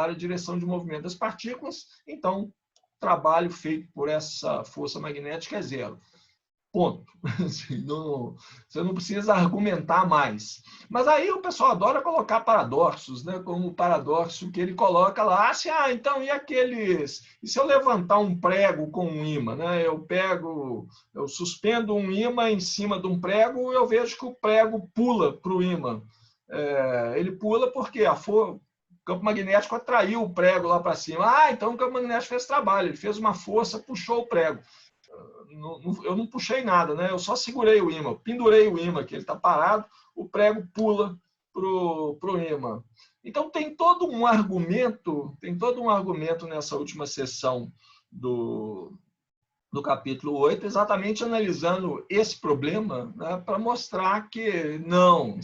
à direção de movimento das partículas, então o trabalho feito por essa força magnética é zero. Ponto. Você não precisa argumentar mais. Mas aí o pessoal adora colocar paradoxos, né? Como o paradoxo que ele coloca lá. Então, e aqueles... E se eu levantar um prego com um ímã? Né? Eu suspendo um ímã em cima de um prego e eu vejo que o prego pula para o ímã. Ele pula porque o campo magnético atraiu o prego lá para cima. Então o campo magnético fez trabalho. Ele fez uma força, puxou o prego. Eu não puxei nada, né? Eu só segurei o ímã, pendurei o ímã, que ele está parado, o prego pula para o ímã. Então tem todo um argumento nessa última sessão do capítulo 8, exatamente analisando esse problema, né, para mostrar que não,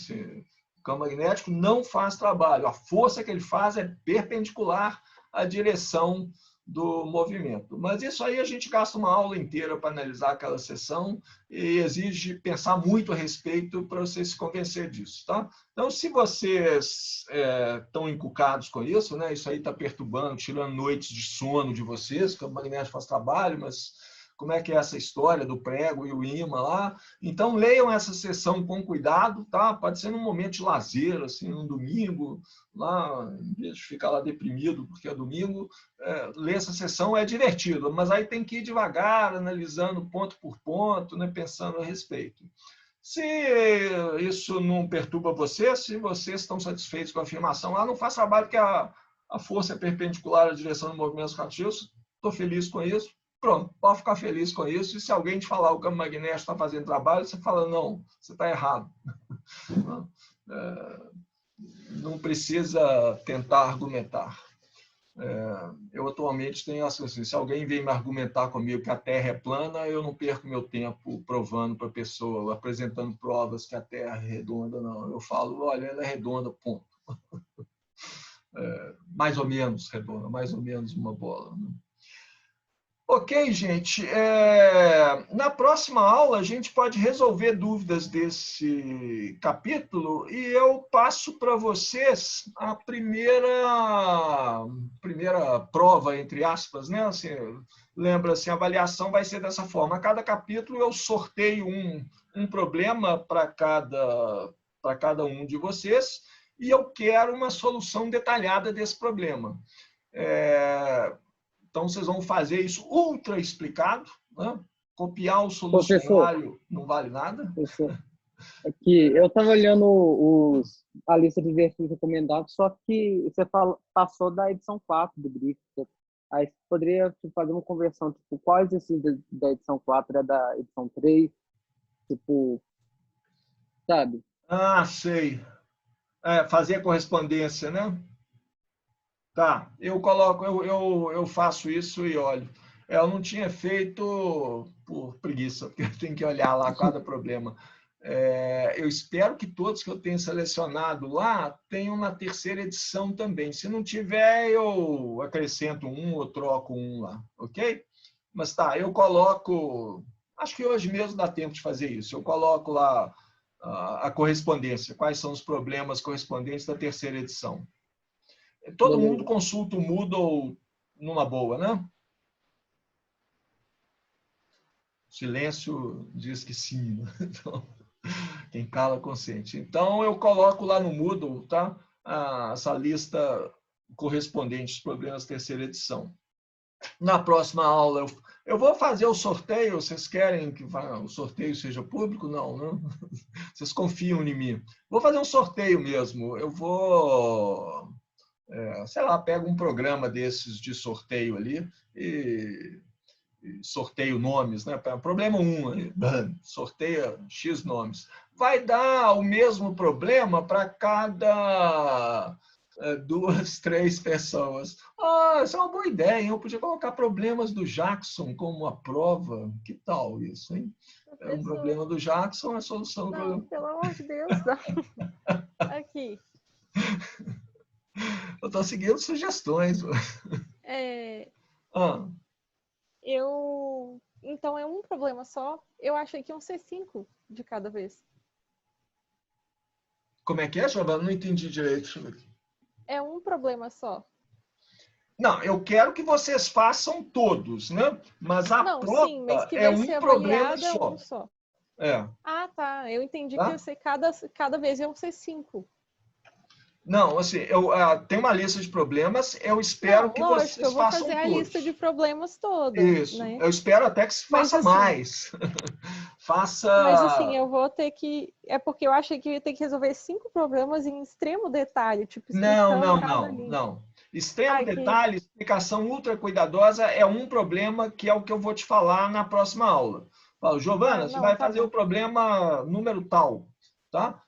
o campo magnético não faz trabalho. A força que ele faz é perpendicular à direção do movimento. Mas isso aí a gente gasta uma aula inteira para analisar aquela sessão e exige pensar muito a respeito para você se convencer disso. Tá? Então, se vocês estão encucados com isso, né, isso aí está perturbando, tirando noites de sono de vocês, que o magnético faz trabalho, mas como é que é essa história do prego e o ímã lá? Então, leiam essa sessão com cuidado, tá? Pode ser num momento de lazer, assim, num domingo, lá, em vez de ficar lá deprimido porque é domingo, ler essa sessão é divertido, mas aí tem que ir devagar, analisando ponto por ponto, né, pensando a respeito. Se isso não perturba vocês, se vocês estão satisfeitos com a afirmação, não faz trabalho porque a força é perpendicular à direção do movimento cartesiano, estou feliz com isso. Pronto, pode ficar feliz com isso. E se alguém te falar que o campo magnético está fazendo trabalho, você fala, não, você está errado. Não precisa tentar argumentar. Eu atualmente tenho assim, se alguém vem me argumentar comigo que a Terra é plana, eu não perco meu tempo provando para a pessoa, apresentando provas que a Terra é redonda, não. Eu falo, olha, ela é redonda, ponto. Mais ou menos redonda, mais ou menos uma bola. Né? Ok, gente. Na próxima aula, a gente pode resolver dúvidas desse capítulo e eu passo para vocês a primeira prova, entre aspas, né? Assim, lembra, assim, a avaliação vai ser dessa forma. A cada capítulo eu sorteio um problema para cada um de vocês e eu quero uma solução detalhada desse problema. Então, vocês vão fazer isso ultra explicado, né? Copiar o solucionário não vale nada. Professor, aqui, eu estava olhando a lista de exercícios recomendados, só que você passou da edição 4 do brief. Aí você poderia fazer uma conversão, tipo, qual exercício da edição 4 é da edição 3? Tipo, sabe? Ah, sei. Fazer a correspondência, né? Tá, eu faço isso e olho. Eu não tinha feito por preguiça, porque eu tenho que olhar lá cada problema. Eu espero que todos que eu tenho selecionado lá tenham na terceira edição também. Se não tiver, eu acrescento um ou troco um lá, ok? Mas tá, eu coloco... Acho que hoje mesmo dá tempo de fazer isso. Eu coloco lá a correspondência. Quais são os problemas correspondentes da terceira edição? Todo mundo consulta o Moodle numa boa, né? Silêncio diz que sim. Né? Então, quem cala consente. Então, eu coloco lá no Moodle, tá? Essa lista correspondente aos problemas da terceira edição. Na próxima aula, eu vou fazer o sorteio. Vocês querem que o sorteio seja público? Não, né? Vocês confiam em mim. Vou fazer um sorteio mesmo. Eu vou... sei lá, pega um programa desses de sorteio ali e sorteio nomes, né? Problema 1, sorteia X nomes. Vai dar o mesmo problema para cada 2, 3 pessoas. Essa é uma boa ideia, hein? Eu podia colocar problemas do Jackson como uma prova. Que tal isso, hein? É um problema do Jackson, a solução do problema. Pelo amor de Deus, não. Aqui. Eu estou seguindo sugestões. Então é um problema só. Eu achei que iam ser 5 de cada vez. Como é que é, Giovana? Não entendi direito. É um problema só. Não, eu quero que vocês façam todos, né? Mas a prova sim, mas que é vai um ser problema avaliada só. Um só. Ah, tá. Eu entendi tá? que ia ser cada vez iam ser 5. Não, assim, eu tenho uma lista de problemas, eu espero que vocês façam todos. Eu vou fazer a lista de problemas toda. Isso, né? eu espero até que se faça mais. Faça... Mas assim, eu vou ter que... É porque eu achei que ia ter que resolver 5 problemas em extremo detalhe, tipo, Não. Extremo detalhe, explicação ultra cuidadosa é um problema que é o que eu vou te falar na próxima aula. Falo, Giovana, você vai fazer o problema número tal, tá?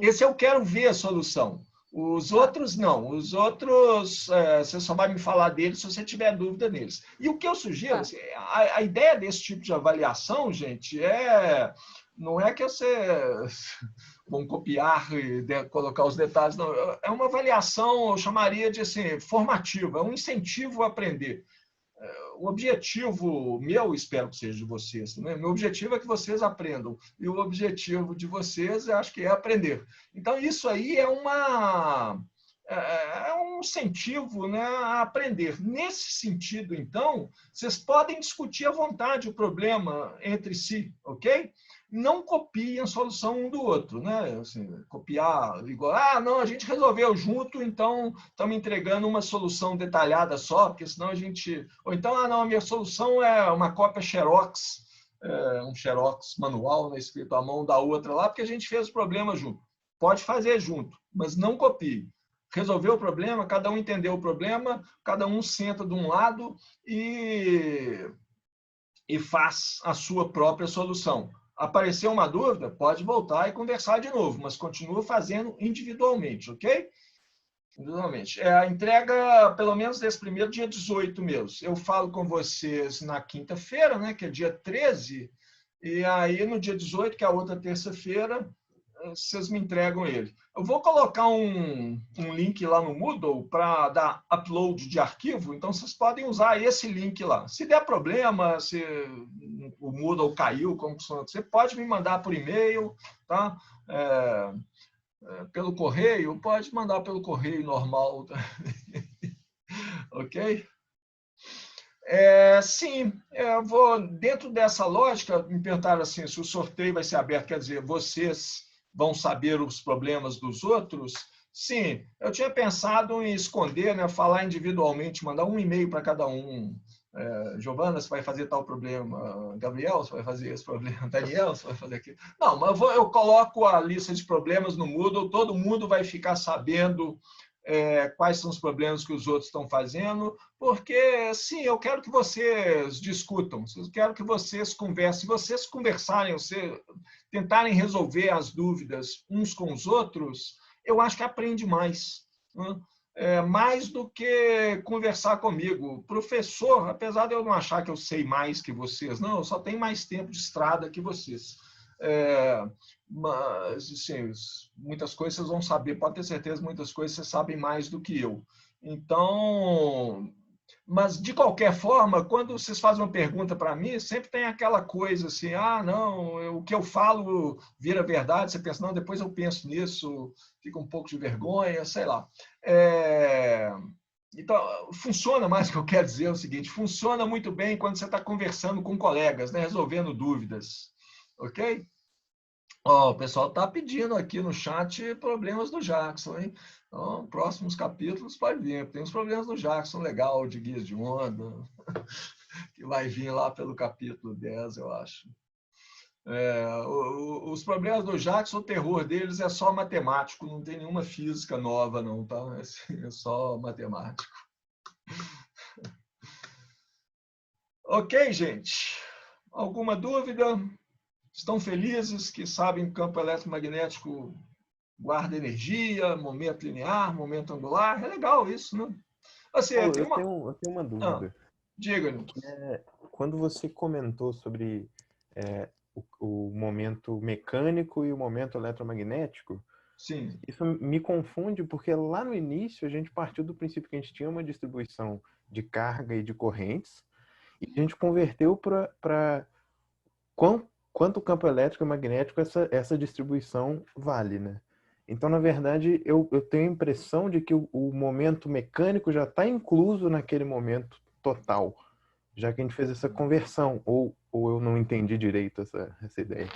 Esse eu quero ver a solução. Os outros não. Os outros, você só vai me falar deles se você tiver dúvida neles. E o que eu sugiro, assim, a ideia desse tipo de avaliação, gente, não é que vocês vão copiar e colocar os detalhes, não. É uma avaliação, eu chamaria de assim, formativa, é um incentivo a aprender. O objetivo meu, espero que seja de vocês, né? Meu objetivo é que vocês aprendam. E o objetivo de vocês, eu acho que é aprender. Então, isso aí é um incentivo, né, a aprender. Nesse sentido, então, vocês podem discutir à vontade o problema entre si, ok? Não copiem a solução um do outro, né? Assim, copiar igual, não, a gente resolveu junto, então estamos entregando uma solução detalhada só, porque senão a gente... Ou então, não, a minha solução é uma cópia Xerox, um Xerox manual, né, escrito à mão da outra lá, porque a gente fez o problema junto. Pode fazer junto, mas não copie. Resolveu o problema, cada um entendeu o problema, cada um senta de um lado e faz a sua própria solução. Apareceu uma dúvida, pode voltar e conversar de novo, mas continua fazendo individualmente, ok? Individualmente. A entrega, pelo menos desse primeiro, dia 18 mesmo. Eu falo com vocês na quinta-feira, né, que é dia 13, e aí no dia 18, que é a outra terça-feira, vocês me entregam ele. Eu vou colocar um link lá no Moodle para dar upload de arquivo, então vocês podem usar esse link lá. Se der problema, se o Moodle caiu, como funciona, você pode me mandar por e-mail, tá? Pelo correio, pode mandar pelo correio normal. Ok? Sim, eu vou, dentro dessa lógica, me perguntaram assim, se o sorteio vai ser aberto, quer dizer, vocês vão saber os problemas dos outros? Sim, eu tinha pensado em esconder, né, falar individualmente, mandar um e-mail para cada um. Giovana, você vai fazer tal problema. Gabriel, você vai fazer esse problema. Daniel, você vai fazer aquilo. Não, mas eu coloco a lista de problemas no Moodle, todo mundo vai ficar sabendo quais são os problemas que os outros estão fazendo, porque, sim, eu quero que vocês discutam, eu quero que vocês conversem. Se vocês conversarem, tentarem resolver as dúvidas uns com os outros, eu acho que aprende mais. Né? Mais do que conversar comigo. Professor, apesar de eu não achar que eu sei mais que vocês, não, eu só tenho mais tempo de estrada que vocês. Mas, assim, muitas coisas vocês vão saber, pode ter certeza, muitas coisas vocês sabem mais do que eu. Então, mas, de qualquer forma, quando vocês fazem uma pergunta para mim, sempre tem aquela coisa assim, não, o que eu falo vira verdade, você pensa, não, depois eu penso nisso, fica um pouco de vergonha, sei lá. Então, funciona mais, o que eu quero dizer é o seguinte, funciona muito bem quando você está conversando com colegas, né, resolvendo dúvidas, ok? O pessoal está pedindo aqui no chat problemas do Jackson, hein? Então, próximos capítulos pode vir. Tem os problemas do Jackson legal, de guias de onda, que vai vir lá pelo capítulo 10, eu acho. Os problemas do Jackson, o terror deles é só matemático, não tem nenhuma física nova, não, tá? É só matemático. Ok, gente? Alguma dúvida? Estão felizes que sabem que o campo eletromagnético guarda energia, momento linear, momento angular? É legal isso, né? Assim, eu tenho uma dúvida. Diga-me. Quando você comentou sobre o momento mecânico e o momento eletromagnético, sim, isso me confunde, porque lá no início a gente partiu do princípio que a gente tinha uma distribuição de carga e de correntes, e a gente converteu para quanto o campo elétrico e magnético essa distribuição vale, né? Então, na verdade, eu tenho a impressão de que o momento mecânico já está incluso naquele momento total, já que a gente fez essa conversão, ou eu não entendi direito essa ideia.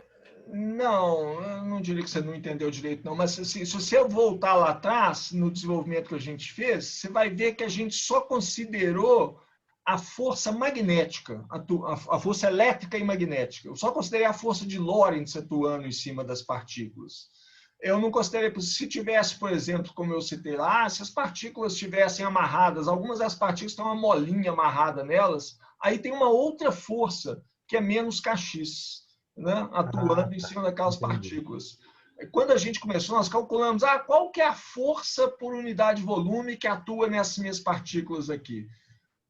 Não, eu não diria que você não entendeu direito, não, mas se você voltar lá atrás, no desenvolvimento que a gente fez, você vai ver que a gente só considerou a força magnética, a força elétrica e magnética. Eu só considerei a força de Lorentz atuando em cima das partículas. Eu não considerei, se tivesse, por exemplo, como eu citei lá, se as partículas estivessem amarradas, algumas das partículas têm uma molinha amarrada nelas, aí tem uma outra força que é menos kx, né, atuando em cima daquelas partículas. Quando a gente começou, nós calculamos qual que é a força por unidade de volume que atua nessas minhas partículas aqui.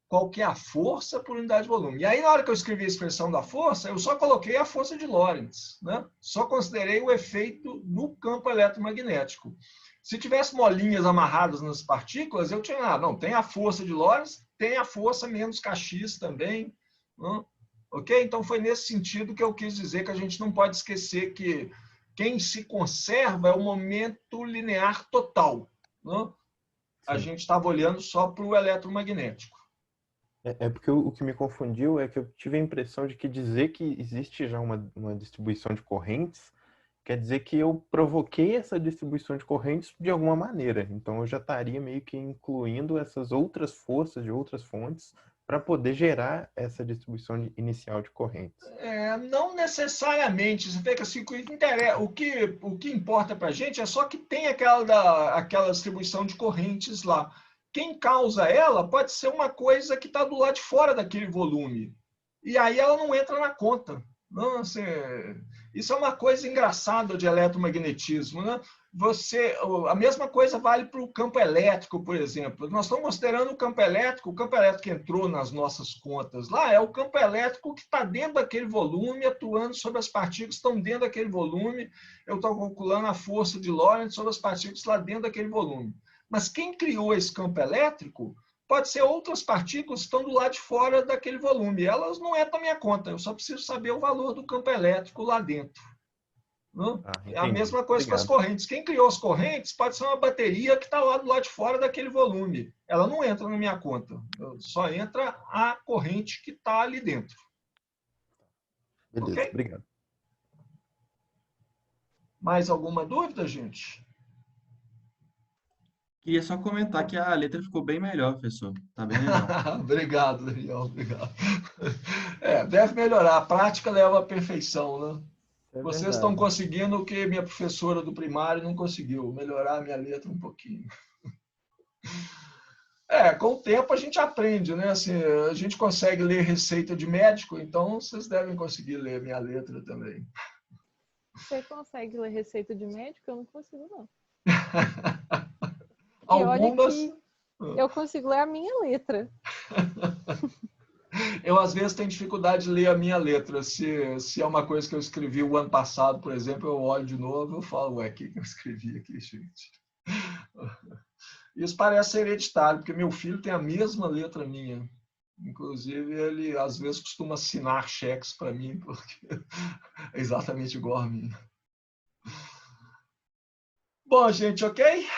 Qual que é a força por unidade de volume. E aí, na hora que eu escrevi a expressão da força, eu só coloquei a força de Lorentz, né? Só considerei o efeito no campo eletromagnético. Se tivesse molinhas amarradas nas partículas, eu tinha, tem a força de Lorentz, tem a força menos kx também, né? Ok? Então, foi nesse sentido que eu quis dizer que a gente não pode esquecer que quem se conserva é o momento linear total, né? A gente estava olhando só para o eletromagnético. Porque o que me confundiu é que eu tive a impressão de que dizer que existe já uma distribuição de correntes quer dizer que eu provoquei essa distribuição de correntes de alguma maneira. Então, eu já estaria meio que incluindo essas outras forças de outras fontes para poder gerar essa distribuição inicial de correntes. Não necessariamente. Você vê que assim, o que importa para a gente é só que tem aquela distribuição de correntes lá. Quem causa ela pode ser uma coisa que está do lado de fora daquele volume. E aí ela não entra na conta. Não, assim, isso é uma coisa engraçada de eletromagnetismo, né? a mesma coisa vale para o campo elétrico, por exemplo. Nós estamos considerando o campo elétrico que entrou nas nossas contas lá, é o campo elétrico que está dentro daquele volume, atuando sobre as partículas que estão dentro daquele volume. Eu estou calculando a força de Lorentz sobre as partículas lá dentro daquele volume. Mas quem criou esse campo elétrico pode ser outras partículas que estão do lado de fora daquele volume. Elas não entram na minha conta, eu só preciso saber o valor do campo elétrico lá dentro. É a mesma coisa com as correntes. Quem criou as correntes pode ser uma bateria que está lá do lado de fora daquele volume. Ela não entra na minha conta. Só entra a corrente que está ali dentro. Beleza, okay? Obrigado. Mais alguma dúvida, gente? Queria só comentar que a letra ficou bem melhor, professor. Tá bem legal. Obrigado, Daniel. Obrigado. Deve melhorar. A prática leva à perfeição, né? Vocês estão conseguindo o que minha professora do primário não conseguiu, melhorar a minha letra um pouquinho. Com o tempo a gente aprende, né? Assim, a gente consegue ler receita de médico, então vocês devem conseguir ler minha letra também. Você consegue ler receita de médico? Eu não consigo, não. Algumas... E olha que eu consigo ler a minha letra. Eu, às vezes, tenho dificuldade de ler a minha letra. Se é uma coisa que eu escrevi o ano passado, por exemplo, eu olho de novo e falo, ué, o que eu escrevi aqui, gente? Isso parece ser hereditário, porque meu filho tem a mesma letra minha. Inclusive, ele, às vezes, costuma assinar cheques para mim, porque é exatamente igual a minha. Bom, gente, ok?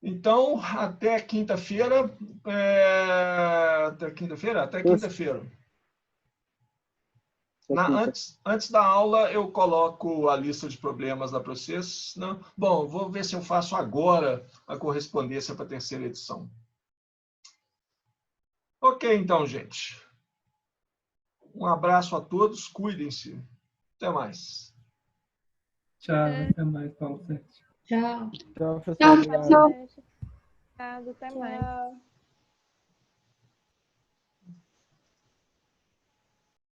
Então, até quinta-feira. Até quinta-feira? Até quinta-feira. Antes da aula, eu coloco a lista de problemas lá para vocês. Não? Bom, vou ver se eu faço agora a correspondência para a terceira edição. Ok, então, gente. Um abraço a todos, cuidem-se. Até mais. Tchau, até mais, Paulo Sérgio. Tchau. Tchau, professor. Tchau, Obrigado. professor. Até mais.